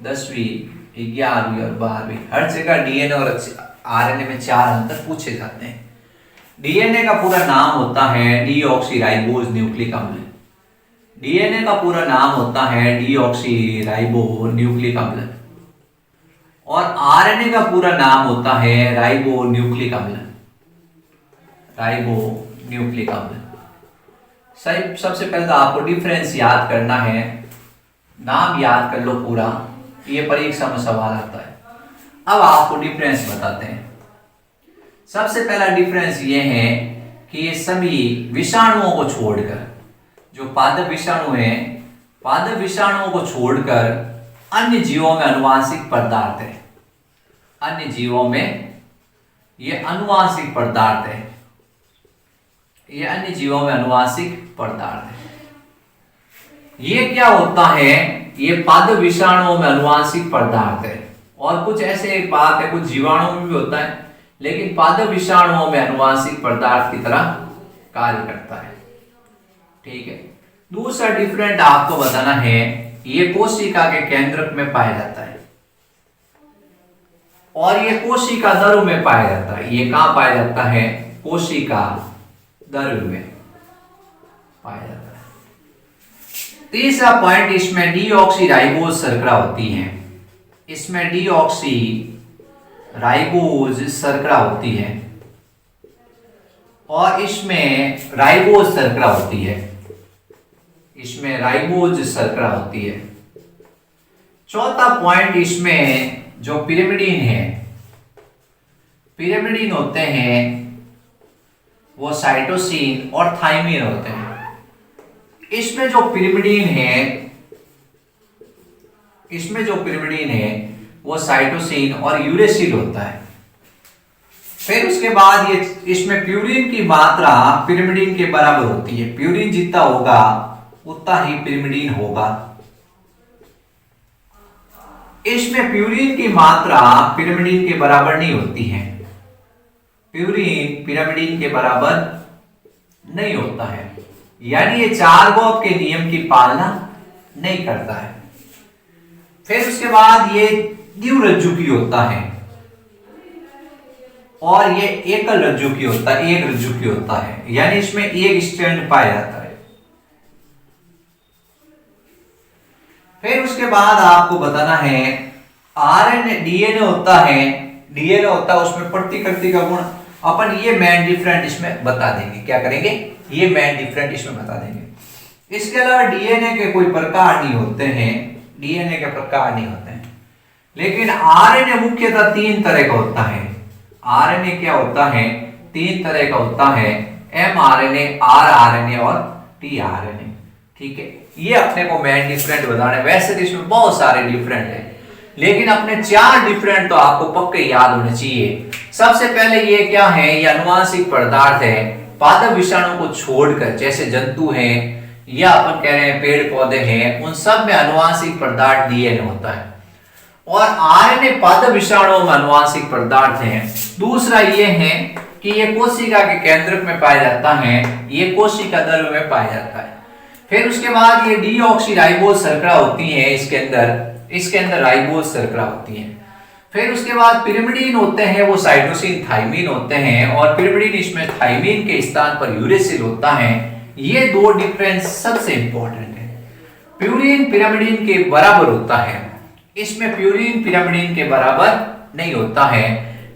10वीं, 11वीं और 12वीं हर जगह डीएनए और आरएनए में 4 अंतर पूछे जाते हैं। डीएनए का पूरा नाम होता है डीऑक्सीराइबोज न्यूक्लिक अम्ल। डीएनए का पूरा नाम होता है डीऑक्सीराइबो न्यूक्लिक अम्ल और आरएनए का पूरा नाम होता है राइबो न्यूक्लिक अम्ल। राइबो न्यूक्लिक अम्ल। सही, सबसे पहले तो आपको डिफरेंस याद करना है, नाम याद कर लो पूरा, ये परीक्षा में सवाल आता है। अब आपको डिफरेंस बताते हैं। सबसे पहला डिफरेंस ये है कि ये सभी विषाणुओं को छोड़कर, जो पादप विषाणु हैं, पादप विषाणुओं को छोड़कर अन्य जीवों में अनुवांशिक पदार्थ है। अन्य जीवों में ये अनुवांशिक पदार्थ है, ये अन्य जीवों में अनुवांशिक पदार्थ है। ये क्या होता है, ये पादप विषाणुओं में अनुवांशिक पदार्थ है। और कुछ ऐसे एक बात है, कुछ जीवाणुओं में भी होता है, लेकिन पादप विषाणुओं में अनुवांशिक पदार्थ की तरह कार्य करता है। ठीक है। दूसरा डिफरेंट आपको बताना है, ये कोशिका के केंद्रक में पाया जाता है और ये कोशिका द्रव्य में पाया जाता है। ये कहां पाया जाता है, कोशिका द्रव्य में पाया जाता है। तीसरा पॉइंट, इसमें डीऑक्सी शर्करा होती है। इसमें डीऑक्सी राइबोज शर्करा होती है और इसमें राइबोज शर्करा होती है। इसमें राइबोज शर्करा होती है। चौथा पॉइंट, इसमें जो पिरिमिडीन है, पिरिमिडीन होते हैं वो साइटोसिन और थाइमिन होते हैं। इसमें जो पिरिमिडीन है, इसमें जो पिरिमिडीन है वो साइटोसिन और यूरेसिल होता है। फिर उसके बाद ये इसमें प्यूरिन की मात्रा पिरिमिडीन के बराबर होती है। प्यूरिन जितना होगा उतना ही पिरिमिडीन होगा। इसमें प्यूरिन की मात्रा पिरिमिडीन के बराबर नहीं होती है। प्यूरिन पिरिमिडीन के बराबर नहीं होता है, यानी ये चारगोप के नियम की पालना नहीं करता है। फिर उसके बाद ये द्विरज्जुकी होता है और ये एकल रज्जुकी होता है, एक रज्जुकी होता है, यानी इसमें एक स्ट्रैंड पाया जाता है। फिर उसके बाद आपको बताना है, आरएनए डीएनए होता है, डीएनए होता है उसमें प्रतिकृति का गुण। अपन ये मेन डिफरेंट इसमें बता देंगे। क्या करेंगे, ये मेन डिफरेंट इसमें बता देंगे। इसके अलावा डीएनए के कोई प्रकार नहीं होते हैं, डीएनए के प्रकार नहीं होते हैं, लेकिन आरएनए मुख्यतः तीन तरह का होता है। आरएनए क्या होता है, तीन तरह का होता है, एमआरएनए, आरआरएनए और टीआरएनए। ठीक है, ये अपने को मेन डिफरेंट बताने। वैसे तो इसमें बहुत सारे डिफरेंट है, लेकिन अपने चार डिफरेंट तो आपको पक्के याद होने चाहिए। सबसे पहले ये क्या है, ये अनुवांशिक पदार्थ है। पादप विषाणु को छोड़कर, जैसे जंतु हैं या अपन कह रहे हैं पेड़ पौधे हैं, उन सब में अनुवांशिक पदार्थ डीएनए होता है। और आरएनए पादप विषाणुओं में अनुवांशिक पदार्थ है। दूसरा ये है कि ये कोशिका के केंद्रक में पाया जाता है, ये कोशिका द्रव्य में पाया जाता है। फिर उसके बाद ये डीऑक्सीराइबोज शर्करा होती है, इसके अंदर राइबोज शर्करा होती है। फिर उसके बाद पिरिमिडीन होते हैं, वो साइटोसिन थाइमिन होते हैं, और पिरिमिडीन इसमें थाइमिन के स्थान पर यूरेसिल होता है। ये दो डिफरेंस सबसे इंपॉर्टेंट है। प्यूरिन पिरिमिडीन के बराबर होता है, इसमें प्यूरिन पिरिमिडीन के बराबर नहीं होता है,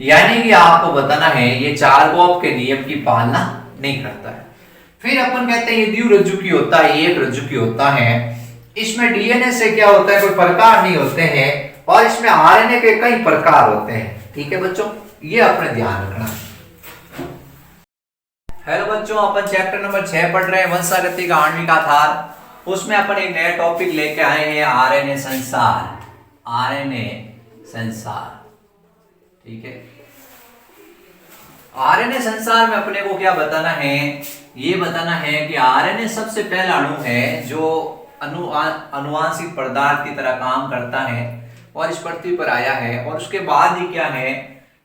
यानी कि आपको बताना है ये चारगोप के नियम की पालना नहीं करता है। फिर अपन कहते हैं ये द्विरज्जुकी होता है, एक रज्जुकी होता है। इसमें डीएनए से क्या होता है, कोई प्रकार नहीं होते हैं, और इसमें आरएनए के कई प्रकार होते हैं। ठीक है बच्चों, ये अपने ध्यान रखना। हेलो बच्चों, अपन चैप्टर नंबर 6 पढ़ रहे हैं, वंशागति आणविक आधार। उसमें अपन एक नया टॉपिक लेके आए हैं, आरएनए संसार। आरएनए संसार, ठीक है। आरएनए संसार में अपने को क्या बताना है, ये बताना है कि आरएनए सबसे पहला अणु है जो अनुवांशिक पदार्थ की तरह काम करता है और इस पृथ्वी पर आया है, और उसके बाद ही क्या है,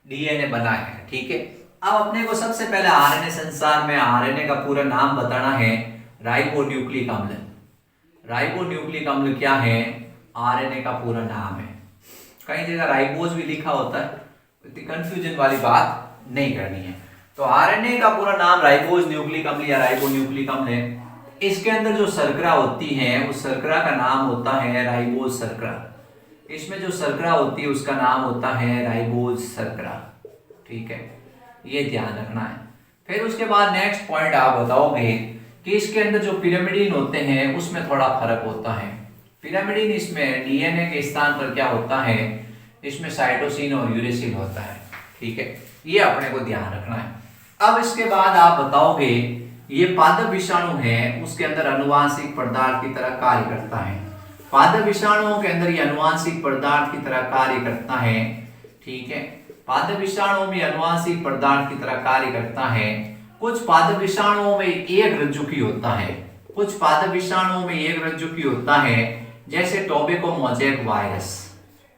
डीएनए बना है। ठीक है, अब अपने को सबसे पहले आरएनए संसार में आरएनए का पूरा नाम बताना है, राइबोन्यूक्लिक अम्ल। राइबोन्यूक्लिक अम्ल क्या है, आरएनए का पूरा नाम है। कई जगह राइबोज भी लिखा होता है, इतनी कंफ्यूजन वाली बात नहीं करनी है। तो आरएनए का पूरा नाम राइबोज न्यूक्लिक अम्ल या राइबोन्यूक्लिक अम्ल है। इसके अंदर जो शर्करा होती है उस शर्करा का नाम होता है राइबोज शर्करा। इसमें जो शर्करा होती है उसका नाम होता है राइबोज शर्करा। ठीक है, ये ध्यान रखना है। फिर उसके बाद नेक्स्ट पॉइंट आप बताओगे कि इसके अंदर जो पिरामिडीन होते हैं उसमें थोड़ा फर्क होता है। पिरामिडीन इसमें डीएनए के स्थान पर क्या होता है, इसमें साइटोसिन और यूरेसिल होता है। ठीक है, ये अपने को ध्यान रखना है। अब इसके बाद आप बताओगे ये पादप विषाणु है, उसके अंदर अनुवांशिक पदार्थ की तरह कार्य करता है। पादप विषाणुओं के अंदर ये अनुवांशिक पदार्थ की तरह कार्य करता है। ठीक है, पादप विषाणुओं में अनुवांशिक पदार्थ की तरह कार्य करता है। कुछ पादप विषाणुओं में एक रज्जुकी होता है, कुछ पादप विषाणुओं में एक रज्जुकी होता है, जैसे टोबैको मोज़ेक वायरस,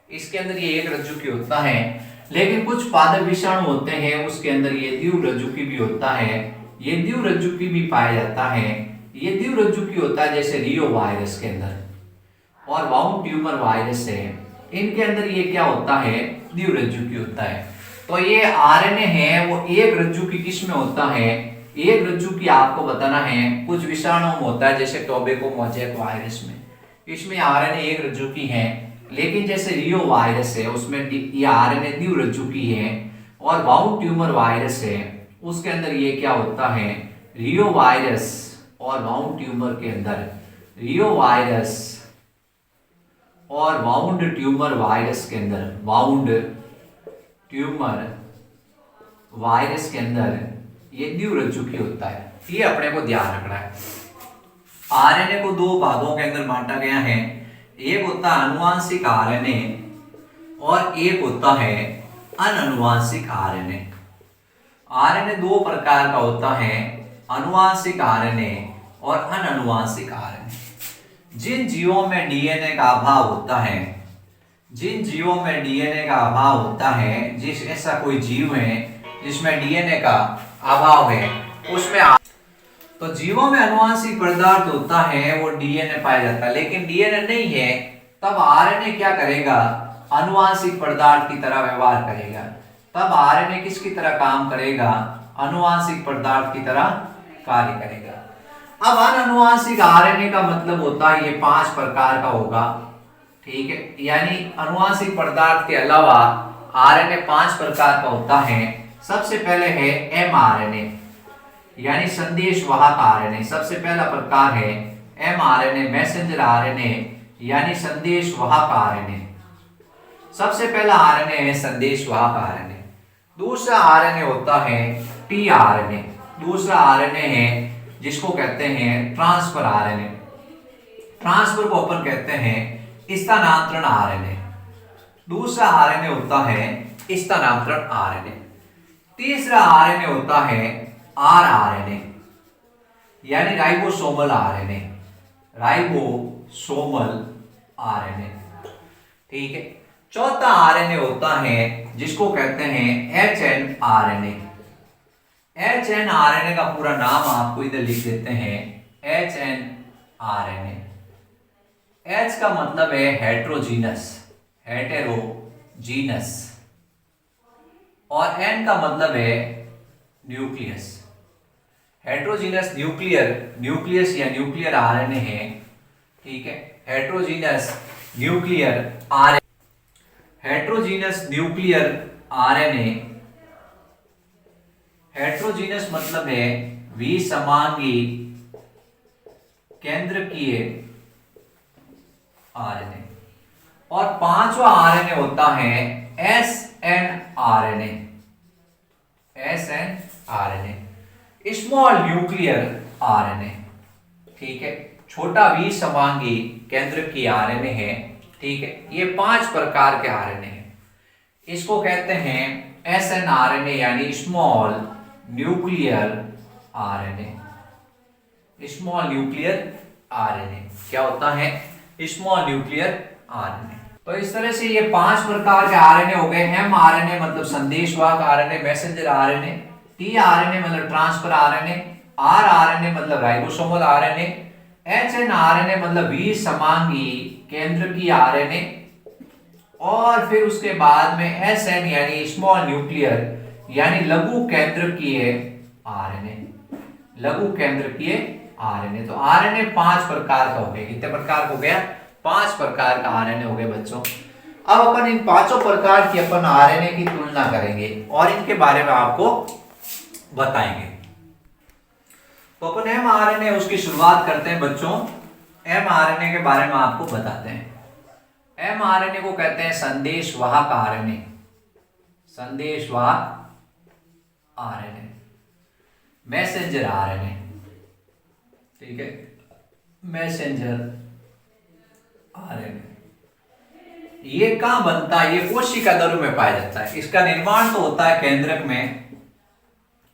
इसके अंदर ये एक रज्जुकी होता है। लेकिन कुछ पादप विषाणु होते हैं उसके अंदर ये द्विरज्जुकी भी होता है, ये द्विरज्जुकी भी पाया जाता है। ये द्विरज्जुकी होता है जैसे रियो वायरस के अंदर, और वाउंड ट्यूमर वायरस है, इनके अंदर ये क्या होता है, द्विरज्जुकी होता है। तो ये आरएनए है वो एक रज्जुकी किसमें होता है, एक रज्जुकी आपको बताना है। कुछ विषाणुओं में होता है जैसे टोबैको मोज़ेक वायरस में, इसमें आरएनए एक रज्जुकी है। लेकिन जैसे रियो वायरस है उसमें ये आरएनए द्विरज्जुकी है। और वाउंड ट्यूमर वायरस है उसके अंदर ये क्या होता है, रियो वायरस और वाउंड ट्यूमर के अंदर, रियो वायरस और वाउंड ट्यूमर वायरस के अंदर, वाउंड ट्यूमर वायरस के अंदर ये द्विरज्जुकी होता है। ये अपने को ध्यान रखना है। आरएनए को दो भागों के अंदर बांटा गया है, एक होता है अनुवांशिक आरएनए और एक होता है अनानुवांशिक आरएनए। आरएनए दो प्रकार का होता है, अनुवांशिक आरएनए और अनानुवांशिक आरएनए। जिन जीवों में डीएनए का अभाव होता है, जिन जीवों में डीएनए का अभाव होता है, जिस ऐसा कोई जीव है जिसमें डीएनए का अभाव है उसमें, तो जीवों में अनुवांशिक पदार्थ होता है वो डीएनए पाया जाता है। लेकिन डीएनए नहीं है तब आरएनए क्या करेगा, अनुवांशिक पदार्थ की तरह व्यवहार करेगा। तब आरएनए किसकी तरह काम करेगा, अनुवांशिक पदार्थ की तरह कार्य करेगा। अब अनानुवांशिक आरएनए का मतलब होता है ये 5 प्रकार का होगा। ठीक है, यानी अनुवांशिक पदार्थ के अलावा आरएनए 5 प्रकार का होता है। सबसे पहले है एमआरएनए यानी संदेश वाहक आरएनए, सबसे पहला प्रकार है एमआरएनए, मैसेंजर आरएनए यानी संदेश वाहक आरएनए। सबसे पहला आरएनए है संदेश वाहक आरएनए। दूसरा आरएनए होता है टीआरएनए, दूसरा आरएनए है जिसको कहते हैं ट्रांसफर आरएनए। ट्रांसफर को अपन कहते हैं स्थानांतरण आरएनए। दूसरा आरएनए होता है स्थानांतरण आरएनए। तीसरा आरएनए होता है आरआरएनए यानी राइबोसोमल आरएनए, राइबोसोमल आरएनए। ठीक है, चौथा आरएनए होता है जिसको कहते हैं एचएनआरएनए। एचएनआरएनए का पूरा नाम आपको इधर लिख देते हैं, एचएनआरएनए। एच का मतलब है हेट्रोजीनस, हेटेरोजीनस, और एन का मतलब है न्यूक्लियस। हेट्रोजीनस न्यूक्लियर, न्यूक्लियस या न्यूक्लियर आरएनए है। ठीक है, heterogeneous nuclear RNA, heterogeneous nuclear RNA. Heterogeneous मतलब है विसमांगी केंद्रकीय आरएनए। और पांचवा आरएनए होता है एसएनआरएनए, एसएनआरएनए स्मॉल न्यूक्लियर आरएनए। ठीक है, छोटा विसमांगी केंद्रकीय आरएनए है। ठीक है, ये 5 प्रकार के आरएनए हैं। इसको कहते हैं एसएनआरएनए यानी small nuclear RNA. Small nuclear RNA क्या होता है, स्मॉल न्यूक्लियर आरएनए। तो इस तरह से ये 5 प्रकार के आरएनए हो गए। एमआरएनए मतलब संदेशवाहक आरएनए, मैसेंजर आरएनए, टीआरएनए मतलब ट्रांसफर आरएनए, आरआरएनए मतलब राइबोसोमल आरएनए, एचएनआरएनए मतलब विसमांगी केंद्रकीय आरएनए, और फिर उसके बाद में एसएन यानी स्मॉल न्यूक्लियर यानी लघु केंद्रकीय आरएनए, लघु केंद्रकीय आरएनए। तो आरएनए 5 प्रकार का हो गया। कितने प्रकार हो गया, 5 प्रकार का आरएनए हो गए बच्चों। अब अपन इन 5 प्रकार की अपन आरएनए की तुलना करेंगे और इनके बारे में आपको बताएंगे। तो अपन mRNA उसकी शुरुआत करते हैं बच्चों। mRNA के बारे में आपको बताते हैं। mRNA को कहते हैं संदेशवाहक आरएनए, संदेशवाहक आरएनए, मैसेंजर आरएनए, ठीक है, मैसेंजर आरएनए। ये कहां बनता है? ये कोशिका दरों में पाया जाता है। इसका निर्माण तो होता है केंद्रक में,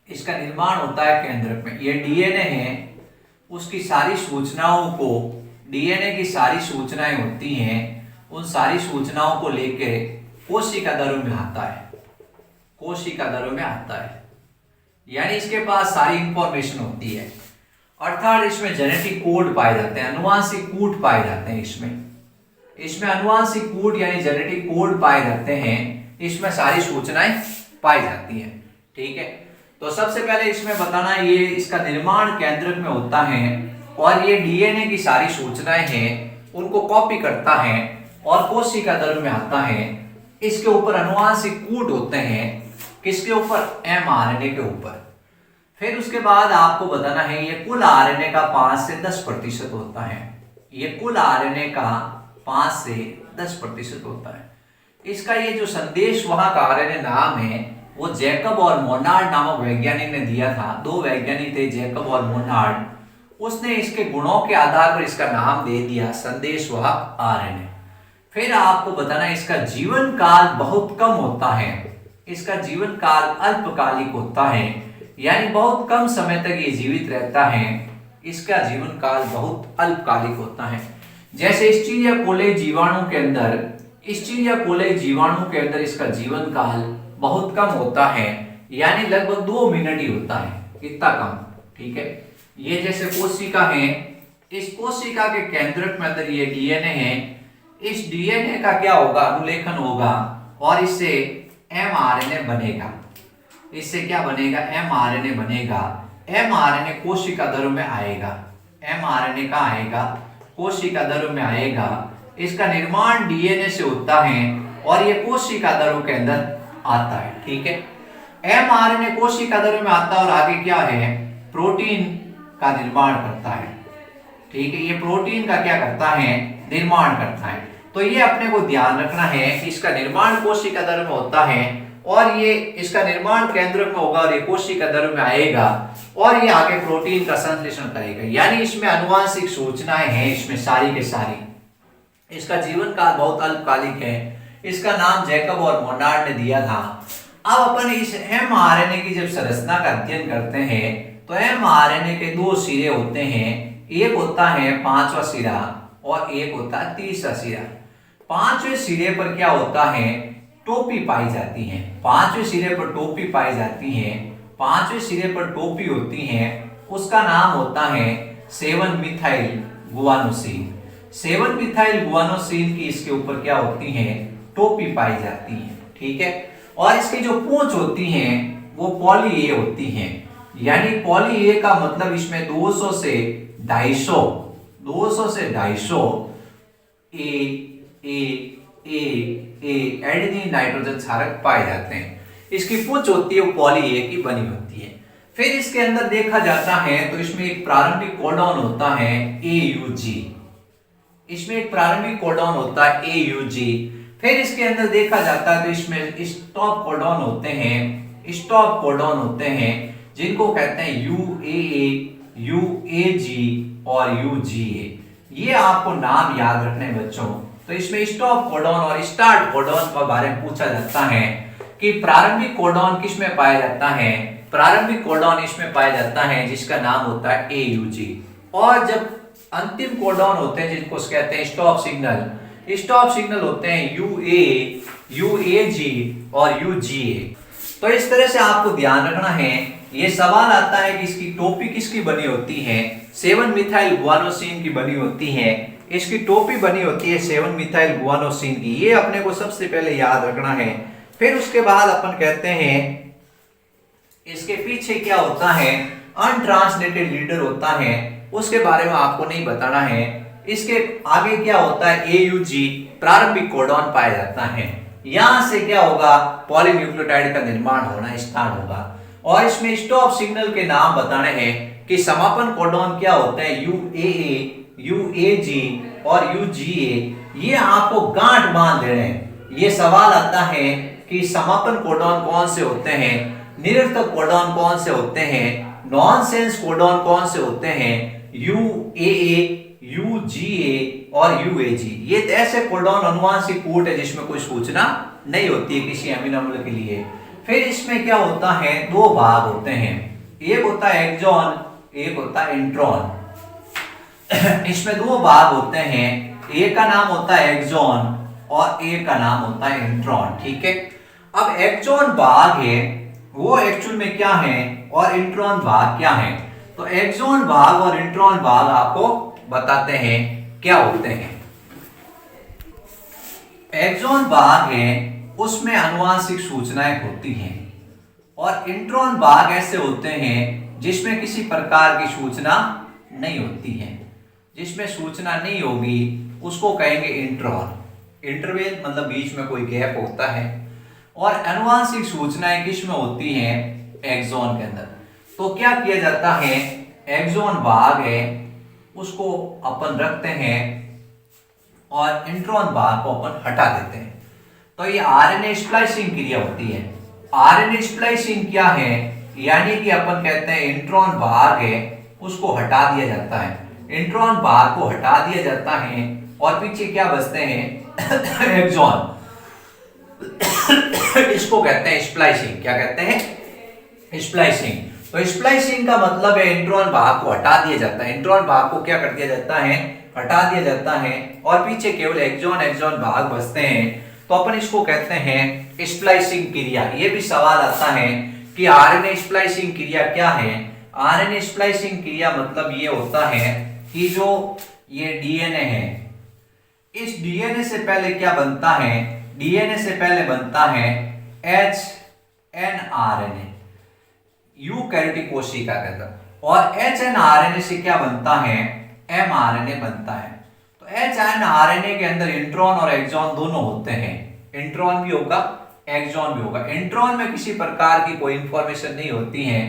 इसका निर्माण होता है केंद्रक में। ये डीएनए है, उसकी सारी सूचनाओं को, डीएनए की सारी सूचनाएं होती हैं, उन सारी सूचनाओं को लेकर कोशिका दरों में आता है, कोशिका दरों में आता है, यानी इसके पास सारी इंफॉर्मेशन होती है। अर्थात इसमें जेनेटिक कोड पाए जाते हैं, अनुवांशिक कूट पाए जाते हैं। इसमें अनुवांशिक कूट यानी जेनेटिक कोड पाए जाते हैं, इसमें सारी सूचनाएं पाई जाती हैं, ठीक है। तो सबसे पहले इसमें बताना, ये इसका निर्माण केंद्रक में होता है और ये डीएनए की सारी सूचनाएं हैं उनको कॉपी करता है और कोशिका दर में आता है। इसके ऊपर अनुवांशिक कूट होते हैं, किसके ऊपर? mRNA के ऊपर। फिर उसके बाद आपको बताना है ये कुल आरएनए का 5 से 10% होता है। ये कुल आरएनए का 5 से 10% होता है। इसका ये जो संदेशवाहक आरएनए नाम है वो जैकब और मोनार्ड नामक वैज्ञानिक ने दिया था। 2 वैज्ञानिक थे, जैकब और मोनार्ड। उसने इसके गुणों के आधार पर इसका नाम दे दिया संदेशवाहक आरएनए। फिर आपको बताना इसका जीवन काल बहुत कम होता है, इसका जीवन काल अल्पकालिक होता है, यानी बहुत कम समय तक ये जीवित रहता है। इसका जीवन काल बहुत अल्पकालिक होता है। जैसे इस चिड़िया कोले जीवाणु के अंदर, इस चिड़िया कोले जीवाणु के अंदर इसका जीवन काल बहुत कम होता है, यानी लगभग 2 मिनट ही होता है, इतना कम, ठीक है। ये जैसे कोशिका है, इस कोशिका के केंद्रक में अंदर ये डीएनए है, इस डीएनए का क्या होगा? अनुलेखन होगा और इससे mRNA बनेगा। इससे क्या बनेगा? mRNA बनेगा। mRNA कोशिका दरों में आएगा, mRNA का आएगा, कोशिका दरों में आएगा। इसका निर्माण डीएनए से होता है और ये कोशिका दरों के अंदर आता है, ठीक है। mRNA कोशिका दरों में आता है और आगे क्या है? प्रोटीन का निर्माण करता है, ठीक है। ये प्रोटीन का क्या करता है? निर्माण करता है। तो ये अपने को ध्यान रखना है कि इसका निर्माण कोशिका दर में होता है और ये इसका निर्माण केंद्र में होगा और ये कोशिका दर में आएगा और ये आगे प्रोटीन का संश्लेषण करेगा, यानी इसमें आनुवांशिक सूचनाएं हैं, इसमें सारी के सारी। इसका जीवन काल बहुत अल्पकालिक है। इसका नाम जैकब और मोनार्ड ने दिया था। अब अपन इस mRNA की जब संरचना का अध्ययन करते हैं तो mRNA के 2 सिरे होते हैं, एक होता है 5वां सिरा और एक होता है 30वां सिरा। 5वें सिरे पर क्या होता है? टोपी पाई जाती है। 5वें सिरे पर टोपी पाई जाती है, 5वें सिरे पर टोपी होती है, उसका नाम होता है 7 मिथाइल गुआनोसिन। 7 मिथाइल गुआनोसिन की इसके ऊपर क्या होती है? टोपी पाई जाती है, ठीक है। और इसकी जो पूंछ होती है वो पॉली ए होती है, यानी पॉली ए का मतलब इसमें 200 से 250 ए एडेनिन नाइट्रोजन क्षारक पाए जाते हैं। इसकी पूंछ होती है वो पॉली ए की बनी होती है। फिर इसके अंदर देखा जाता है तो इसमें एक प्रारंभिक कोडॉन होता है AUG, इसमें एक प्रारंभिक कोडॉन होता है AUG। फिर इसके अंदर देखा जाता है तो इसमें स्टॉप कोडॉन होते हैं, स्टॉप कोडॉन होते हैं जिनको कहते हैं UAA, UAG और UGA। ये आपको नाम याद रखने बच्चों। तो इसमें स्टॉप कोडॉन और स्टार्ट कोडॉन के बारे में पूछा जाता है कि प्रारंभिक कोडॉन किस में पाया जाता है? प्रारंभिक कोडॉन इसमें पाया जाता है जिसका नाम होता है AUG। और जब अंतिम कोडॉन होते हैं जिनको कहते हैं स्टॉप सिग्नल, स्टॉप सिग्नल होते हैं UA, UAG और UGA। तो इस तरह से आपको ध्यान रखना है। ये सवाल आता है कि इसकी टोपी किसकी बनी होती है? 7 मिथाइल गुआनोसिन की बनी होती है। इसकी टोपी बनी होती है 7 मिथाइल गुआनोसिन की। ये अपने को सबसे पहले याद रखना है। फिर उसके बाद अपन कहते हैं इसके पीछे क्या होता है? अनट्रांसलेटेड लीडर होता है, उसके बारे में आपको नहीं बताना है। इसके आगे क्या होता है? AUG प्रारंभिक कोडॉन पाया जाता है। यहां से क्या होगा? पॉलीन्यूक्लियोटाइड का निर्माण होना स्टार्ट होगा। और इसमें स्टॉप सिग्नल के नाम बताने हैं। कि समापन कोडॉन क्या होते हैं, UAA, UAG और UGA, ये आपको गांठ बांध लेने हैं। ये सवाल आता है कि समापन कोडॉन कौन से होते हैं, निरर्थक कोडॉन कौन से होते हैं, नॉनसेंस कोडॉन कौन से होते हैं, UAA, UGA और UAG। ये ऐसे कोडॉन अनुवांशिक कूट है जिसमें कोई सूचना नहीं होती है किसी अमीनो अम्ल के लिए। फिर इसमें क्या होता है, दो भाग होते हैं, एक होता है एक्सॉन, एक होता है इंट्रॉन। इसमें दो भाग होते हैं, एक का नाम होता है एक्सॉन और एक का नाम होता है इंट्रॉन। ठीक है, अब एक्सॉन भाग है वो एक्चुअल में क्या है और इंट्रॉन भाग क्या है, तो एक्सॉन भाग और इंट्रॉन भाग आपको बताते हैं क्या होते हैं। एक्सॉन भाग है उसमें आनुवंशिक सूचनाएं होती हैं और इंट्रॉन भाग ऐसे होते हैं जिसमें किसी प्रकार की सूचना नहीं होती है। जिसमें सूचना नहीं होगी उसको कहेंगे इंट्रॉन। इंटरवेल मतलब बीच में कोई गैप होता है। और आनुवंशिक सूचनाएं किस में होती हैं, एक्सॉन के अंदर। तो क्या किया जाता है, एक्सॉन भाग है उसको अपन रखते हैं और इंट्रॉन भाग को अपन हटा देते हैं। तो ये आरएनए स्प्लाइसिंग क्रिया होती है। आरएनए स्प्लाइसिंग क्या है, यानी कि अपन कहते हैं इंट्रॉन भाग है उसको हटा दिया जाता है, इंट्रॉन भाग को हटा दिया जाता है और पीछे क्या बचते हैं एक्सॉन। इसको कहते हैं स्प्लाइसिंग। क्या कहते हैं, स्प्लाइसिंग। तो स्प्लाइसिंग का मतलब है इंट्रॉन भाग को हटा दिया जाता है, इंट्रॉन भाग को क्या कर दिया जाता है, हटा दिया जाता है और पीछे केवल एक्सॉन एक्सॉन भाग बचते हैं। तो अपन इसको कहते हैं स्प्लाइसिंग क्रिया। ये भी सवाल आता है कि आरएनए स्प्लाइसिंग क्रिया क्या है। आरएनए स्प्लाइसिंग क्रिया मतलब ये होता है कि जो ये डीएनए है, इस डीएनए से पहले क्या बनता है, डीएनए से पहले बनता है एचएनआरएनए, यूकैरियोटिक कोशिका के अंदर। और एचएनआरएनए से क्या बनता है, एमआरएनए बनता है। तो एचएनआरएनए के अंदर इंट्रॉन और एक्सॉन दोनों होते हैं, इंट्रॉन भी होगा एक्सॉन भी होगा। इंट्रॉन में किसी प्रकार की कोई इंफॉर्मेशन नहीं होती है,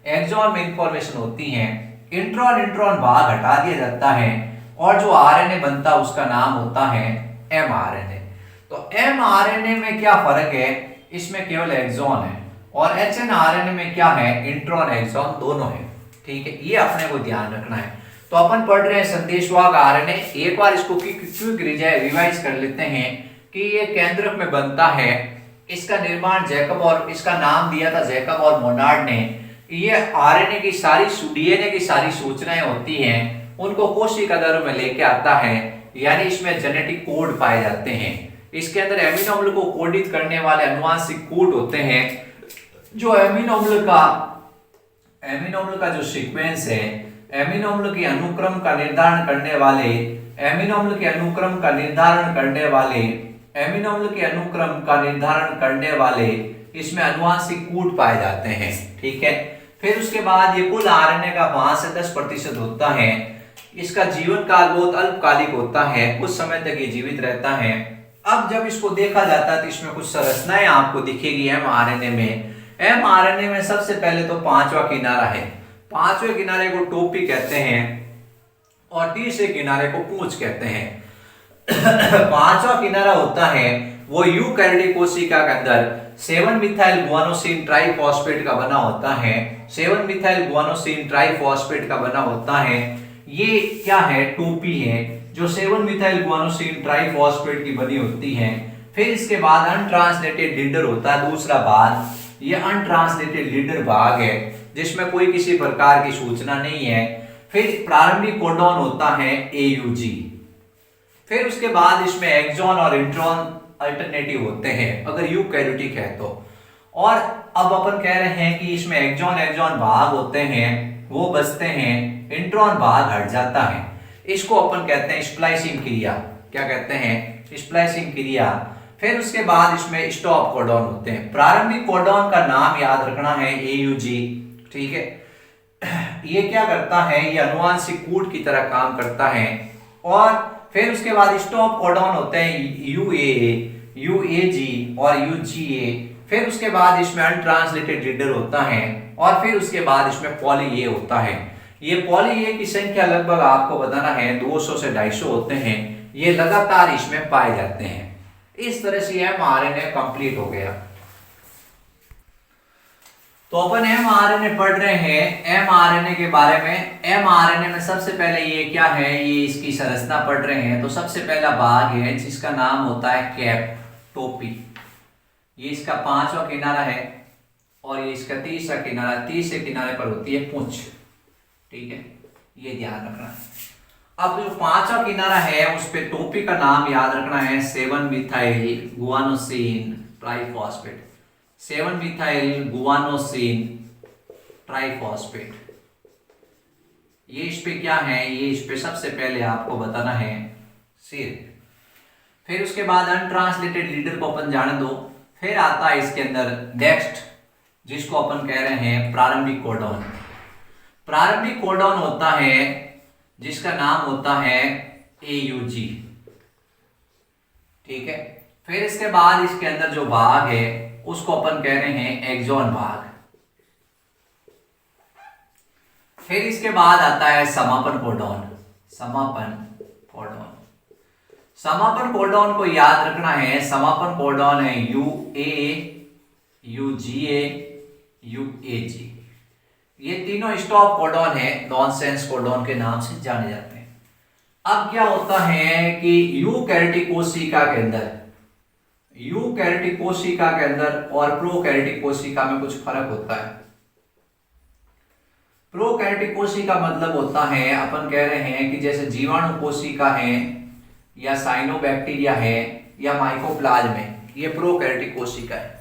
एक्सॉन में इंफॉर्मेशन होती है। इंट्रॉन इंट्रॉन भाग हटा दिया जाता है और जो आरएनए बनता है उसका नाम होता है एमआरएनए। तो एमआरएनए में क्या फर्क है, इसमें केवल एक्सॉन है और एचएनआरएनए में क्या है, इंट्रॉन एक्सॉन दोनों है। ठीक है, ये अपने को ध्यान रखना है। तो अपन पढ़ रहे हैं संदेशवाहक आरएनए। एक बार इसको क्विक रिवाइज कर लेते हैं कि ये केंद्रक में बनता है। इसका निर्माण जैकब और इसका नाम दिया था जैकब और मोनार्ड ने। ये आरएनए की सारी डीएनए की सारी सूचनाएं होती हैं उनको कोशिका दरों में लेके आता है, यानी इसमें जेनेटिक कोड पाए जाते हैं। इसके अंदर एमिनो अम्ल को कोडित करने वाले अनुवांशिक कूट होते हैं। जो एमिनो अम्ल का जो सीक्वेंस है, एमिनो अम्ल के अनुक्रम का निर्धारण करने वाले, एमिनो अम्ल के अनुक्रम का निर्धारण करने वाले, एमिनो अम्ल के अनुक्रम का निर्धारण करने वाले इसमें अनुवांशिक कूट पाए जाते हैं। ठीक है, फिर उसके बाद ये कुल आरएनए का 5 से 10% होता है। इसका जीवन काल बहुत अल्पकालिक होता है, कुछ समय तक ये जीवित रहता है। अब जब इसको देखा जाता है तो इसमें कुछ संरचनाएं आपको दिखेगी एमआरएनए में। एमआरएनए में सबसे पहले तो 5वां किनारा है। 5वें किनारे को टोपी कहते हैं और 30वें किनारे को पूंछ कहते हैं। 5वां किनारा होता है वो यूकैरियोटिक कोशिका के अंदर 7 मिथाइल गुआनोसिन ट्राइफॉस्फेट का बना होता है। 7 मिथाइल गुआनोसिन ट्राइफॉस्फेट का बना होता है। ये क्या है, टोपी है जो 7 मिथाइल गुआनोसिन ट्राइफॉस्फेट की बनी होती है। फिर इसके बाद अनट्रांसलेटेड लीडर होता है दूसरा भाग। ये अनट्रांसलेटेड लीडर भाग है जिसमें कोई किसी प्रकार की सूचना नहीं है। फिर प्रारंभिक कोडॉन होता है AUG। फिर उसके बाद इसमें एक्सॉन और इंट्रॉन अल्टरनेटिव होते हैं अगर यूकैरियोटिक है तो। और अब अपन कह रहे हैं कि इसमें एक्सॉन एक्सॉन भाग होते हैं वो बचते हैं, इंट्रॉन भाग हट जाता है। इसको अपन कहते हैं स्प्लाइसिंग क्रिया। क्या कहते हैं, स्प्लाइसिंग क्रिया। फिर उसके बाद इसमें स्टॉप कोडॉन होते हैं। प्रारंभिक कोडॉन का नाम याद रखना है AUG। ठीक है, ये क्या करता है, ये अनुवांशिक कूट की तरह काम करता है। और फिर उसके बाद स्टॉप कोडॉन होते हैं UAA, UAG और UGA। फिर उसके बाद इसमें अनट्रांसलेटेड लीडर होता है और फिर उसके बाद इसमें पॉली ए होता है। ये पॉली ए की संख्या लगभग आपको बताना है 200 से 250 होते हैं, ये लगातार इसमें पाए जाते हैं। इस तरह से एमआरएनए कंप्लीट हो गया। तो अपन एमआरएनए पढ़ रहे हैं, एमआरएनए के बारे में। एमआरएनए में सबसे पहले ये क्या है, ये इसकी संरचना पढ़ रहे हैं। तो सबसे पहला भाग है जिसका नाम होता है कैप, टोपी। ये इसका 5वां किनारा है और ये इसका 30वां किनारा, 30 किनारे पर होती है पूंछ। ठीक है, ये ध्यान रखना है। अब जो 5वां किनारा है उस पे टोपी का नाम याद रखना है 7 methyl guanosine triphosphate. 7 methyl guanosine triphosphate. ये इस पे क्या है, ये इस पे सबसे पहले आपको बताना है सिर। फिर उसके बाद अनट्रांसलेटेड लीडर को अपन जाने दो। फिर आता है इसके अंदर नेक्स्ट, जिसको अपन कह रहे हैं प्रारंभिक कोडॉन। प्रारंभिक कोडॉन होता है जिसका नाम होता है AUG। ठीक है, फिर इसके बाद इसके अंदर जो भाग है उसको अपन कह रहे हैं एक्सॉन भाग। फिर इसके बाद आता है समापन कोडॉन। समापन कोडॉन, समापन कोडॉन को याद रखना है। समापन कोडॉन है UA, UGA, UAG। ये तीनों स्टॉप कोडॉन है, नॉनसेंस कोडॉन के नाम से जाने जाते हैं। अब क्या होता है कि यूकैरियोटिक कोशिका के अंदर, यूकैरियोटिक कोशिका के अंदर और प्रोकैरियोटिक कोशिका में कुछ फर्क होता है। प्रोकैरियोटिक कोशिका मतलब होता है, अपन कह रहे हैं कि जैसे जीवाणु कोशिका है या साइनोबैक्टीरिया है या माइकोप्लाज्म है, ये प्रोकैरियोटिक कोशिका है।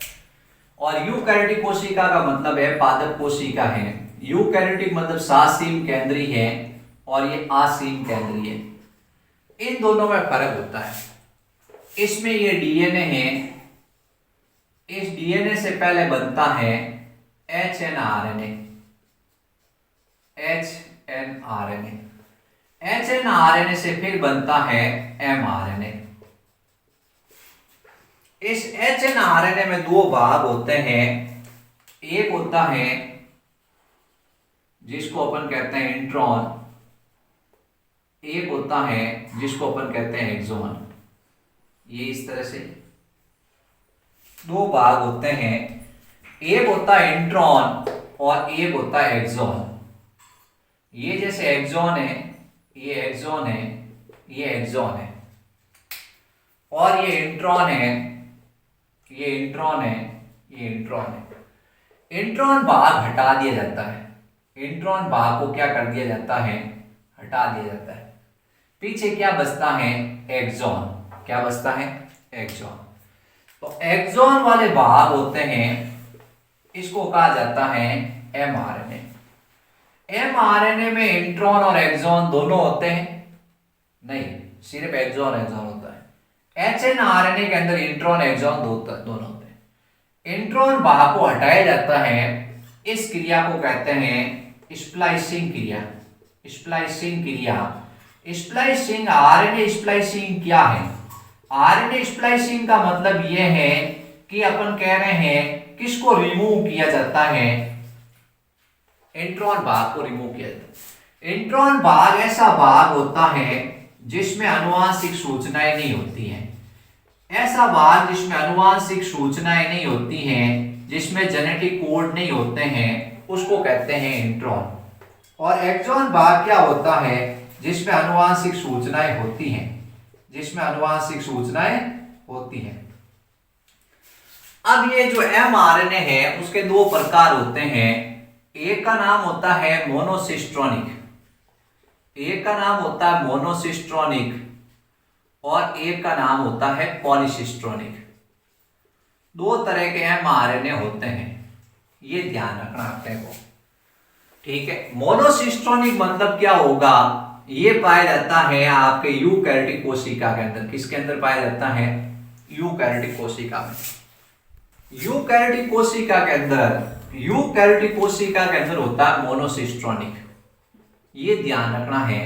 और यूकैरियोटिक कोशिका का मतलब है पादप कोशिका है। यूकैरियोटिक मतलब सासीम केंद्रीय है और ये आसीम केंद्रीय है। इन दोनों में फर्क होता है। इसमें ये डीएनए है, इस डीएनए से पहले बनता है एचएनआरएनए। एचएनआरएनए, एचएनआरएनए से फिर बनता है एमआरएनए। इस एचएनआरएनए में दो भाग होते हैं। एक होता है जिसको अपन कहते हैं इंट्रॉन, एक होता है जिसको अपन कहते हैं एक्सॉन। ये इस तरह से दो भाग होते हैं, एक होता है इंट्रॉन और एक होता है एक्सॉन। ये जैसे एक्सॉन है, ये एक्सॉन है, ये एक्सॉन है, और ये इंट्रॉन है, ये इंट्रॉन है, ये इंट्रॉन है। इंट्रॉन भाग हटा दिया जाता है। इंट्रॉन भाग को क्या कर दिया जाता है, हटा दिया जाता है। पीछे क्या बचता है, एक्सॉन। क्या बचता है, एक्सॉन। तो एक्सॉन वाले भाग होते हैं, इसको कहा जाता है एमआरएनए। एमआरएनए में इंट्रॉन और एक्सॉन दोनों होते हैं? नहीं, सिर्फ एक्सॉन एक्सॉन होता है। एचएनआरएनए के अंदर इंट्रॉन एक्सॉन दोनों होते हैं। इंट्रॉन भाग को हटाया जाता है, इस क्रिया को कहते हैं स्प्लाइसिंग क्रिया। स्प्लाइसिंग क्रिया, स्प्लाइसिंग, आरएनए स्प्लाइसिंग क्या है? आरएनए स्प्लाइसिंग का मतलब यह है कि अपन कह रहे हैं किसको रिमूव किया जाता है, इंट्रॉन भाग को रिमूव किया जाता है। इंट्रॉन भाग ऐसा भाग होता है जिसमें आनुवांशिक सूचनाएं नहीं होती हैं। ऐसा भाग जिसमें आनुवांशिक सूचनाएं नहीं होती हैं, जिसमें जेनेटिक कोड नहीं होते हैं, उसको कहते हैं इंट्रॉन। और एक्सॉन भाग क्या होता है, जिसमें आनुवांशिक सूचनाएं होती हैं, जिसमें आनुवांशिक सूचनाएं होती हैं। अब ये जो एमआरएनए है उसके दो प्रकार होते हैं। एक का नाम होता है मोनोसिस्ट्रोनिक, एक का नाम होता है मोनोसिस्ट्रोनिक और एक का नाम होता है पॉलीसिस्ट्रोनिक। दो तरह के एमआरएनए होते हैं, ये ध्यान रखना अपने को। ठीक है, मोनोसिस्ट्रोनिक मतलब क्या होगा, ये पाया जाता है आपके यूकैरियोटिक कोशिका के अंदर। किसके अंदर पाया जाता है, यूकैरियोटिक कोशिका में। यूकैरियोटिक कोशिका के अंदर, यूकैरियोटिक कोशिका के अंदर होता है मोनोसिस्ट्रोनिक, ये ध्यान रखना है।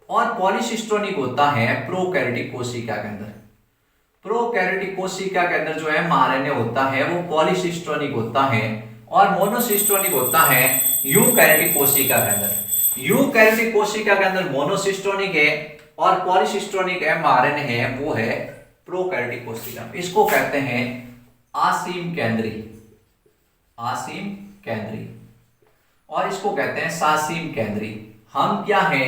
और पॉलीसिस्ट्रोनिक होता है प्रोकैरियोटिक कोशिका के अंदर। प्रोकैरियोटिक कोशिका के अंदर जो एमआरएनए होता है वो पॉलीसिस्ट्रोनिक होता है और मोनोसिस्ट्रोनिक होता है यूकैरियोटिक कोशिका के अंदर। यूकैरियोटिक कोशिका के अंदर मोनोसिस्टोनिक है और पॉलीसिस्टोनिक mRNA है, वो है प्रोकैरियोटिक कोशिका। इसको कहते हैं असीम केंद्री, असीम केंद्री, और इसको कहते हैं सासीम केंद्री। हम क्या है,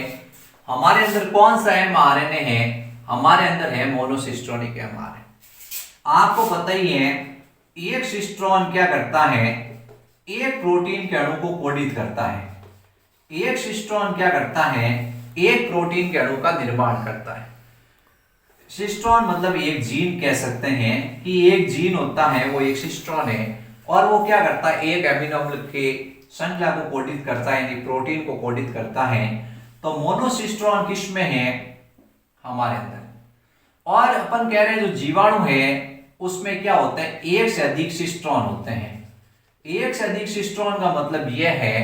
हमारे अंदर कौन सा mRNA है, हमारे अंदर है मोनोसिस्टोनिक mRNA। आपको पता ही है एक सिस्ट्रॉन क्या करता है, एक प्रोटीन के अणु को कोडित करता है। एक सिस्ट्रॉन क्या करता है, एक प्रोटीन के अणु का निर्माण करता है। सिस्ट्रॉन मतलब एक जीन कह सकते हैं कि एक जीन होता है वो एक सिस्ट्रॉन है, और वो क्या करता है, एक अमीनो अम्ल के श्रृंखला को कोडित करता है, यानी प्रोटीन को कोडित करता है। तो मोनोसिस्ट्रॉन किस में है, हमारे अंदर। और अपन कह रहे हैं जो जीवाणु है उसमें क्या होता है, एक से अधिक सिस्ट्रॉन होते हैं। एक से अधिक सिस्ट्रॉन का मतलब यह है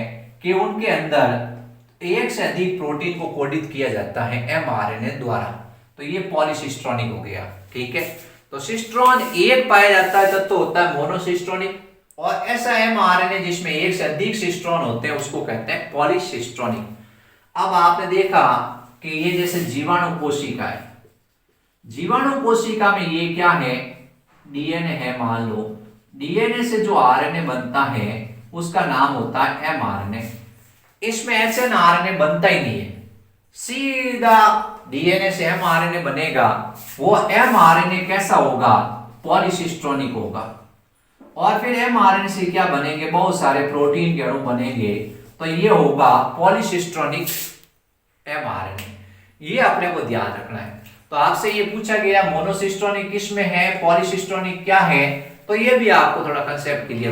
कि उनके अंदर एक से अधिक प्रोटीन को कोडित किया जाता है mRNA द्वारा। तो ये पॉलीसिस्ट्रॉनिक हो गया, ठीक है। तो सिस्ट्रॉन एक पाया जाता है तब तो होता है मोनोसिस्ट्रॉनिक, और ऐसा mRNA जिसमें एक से अधिक सिस्ट्रॉन होते हैं उसको कहते हैं पॉलीसिस्ट्रॉनिक। अब आपने देखा कि ये जैसे जीवाणु कोशिका है, जीवाणु कोशिका में ये क्या है, डीएनए है। मान लो डीएनए से जो आरएनए बनता है उसका नाम होता है mRNA। इसमें snRNA बनता ही नहीं है, सीधा डीएनए से mRNA बनेगा। वो mRNA कैसा होगा, पॉलीसिस्ट्रॉनिक होगा। और फिर mRNA से क्या बनेंगे, बहुत सारे प्रोटीन के अणु बनेंगे, तो ये होगा पॉलीसिस्ट्रॉनिक mRNA। ये अपने को ध्यान रखना है। तो आपसे ये पूछा गया मोनोसिस्टोनिक किस में है, पॉलीसिस्टोनिक क्या है, तो ये भी आपको थोड़ा कंसेप्ट क्लियर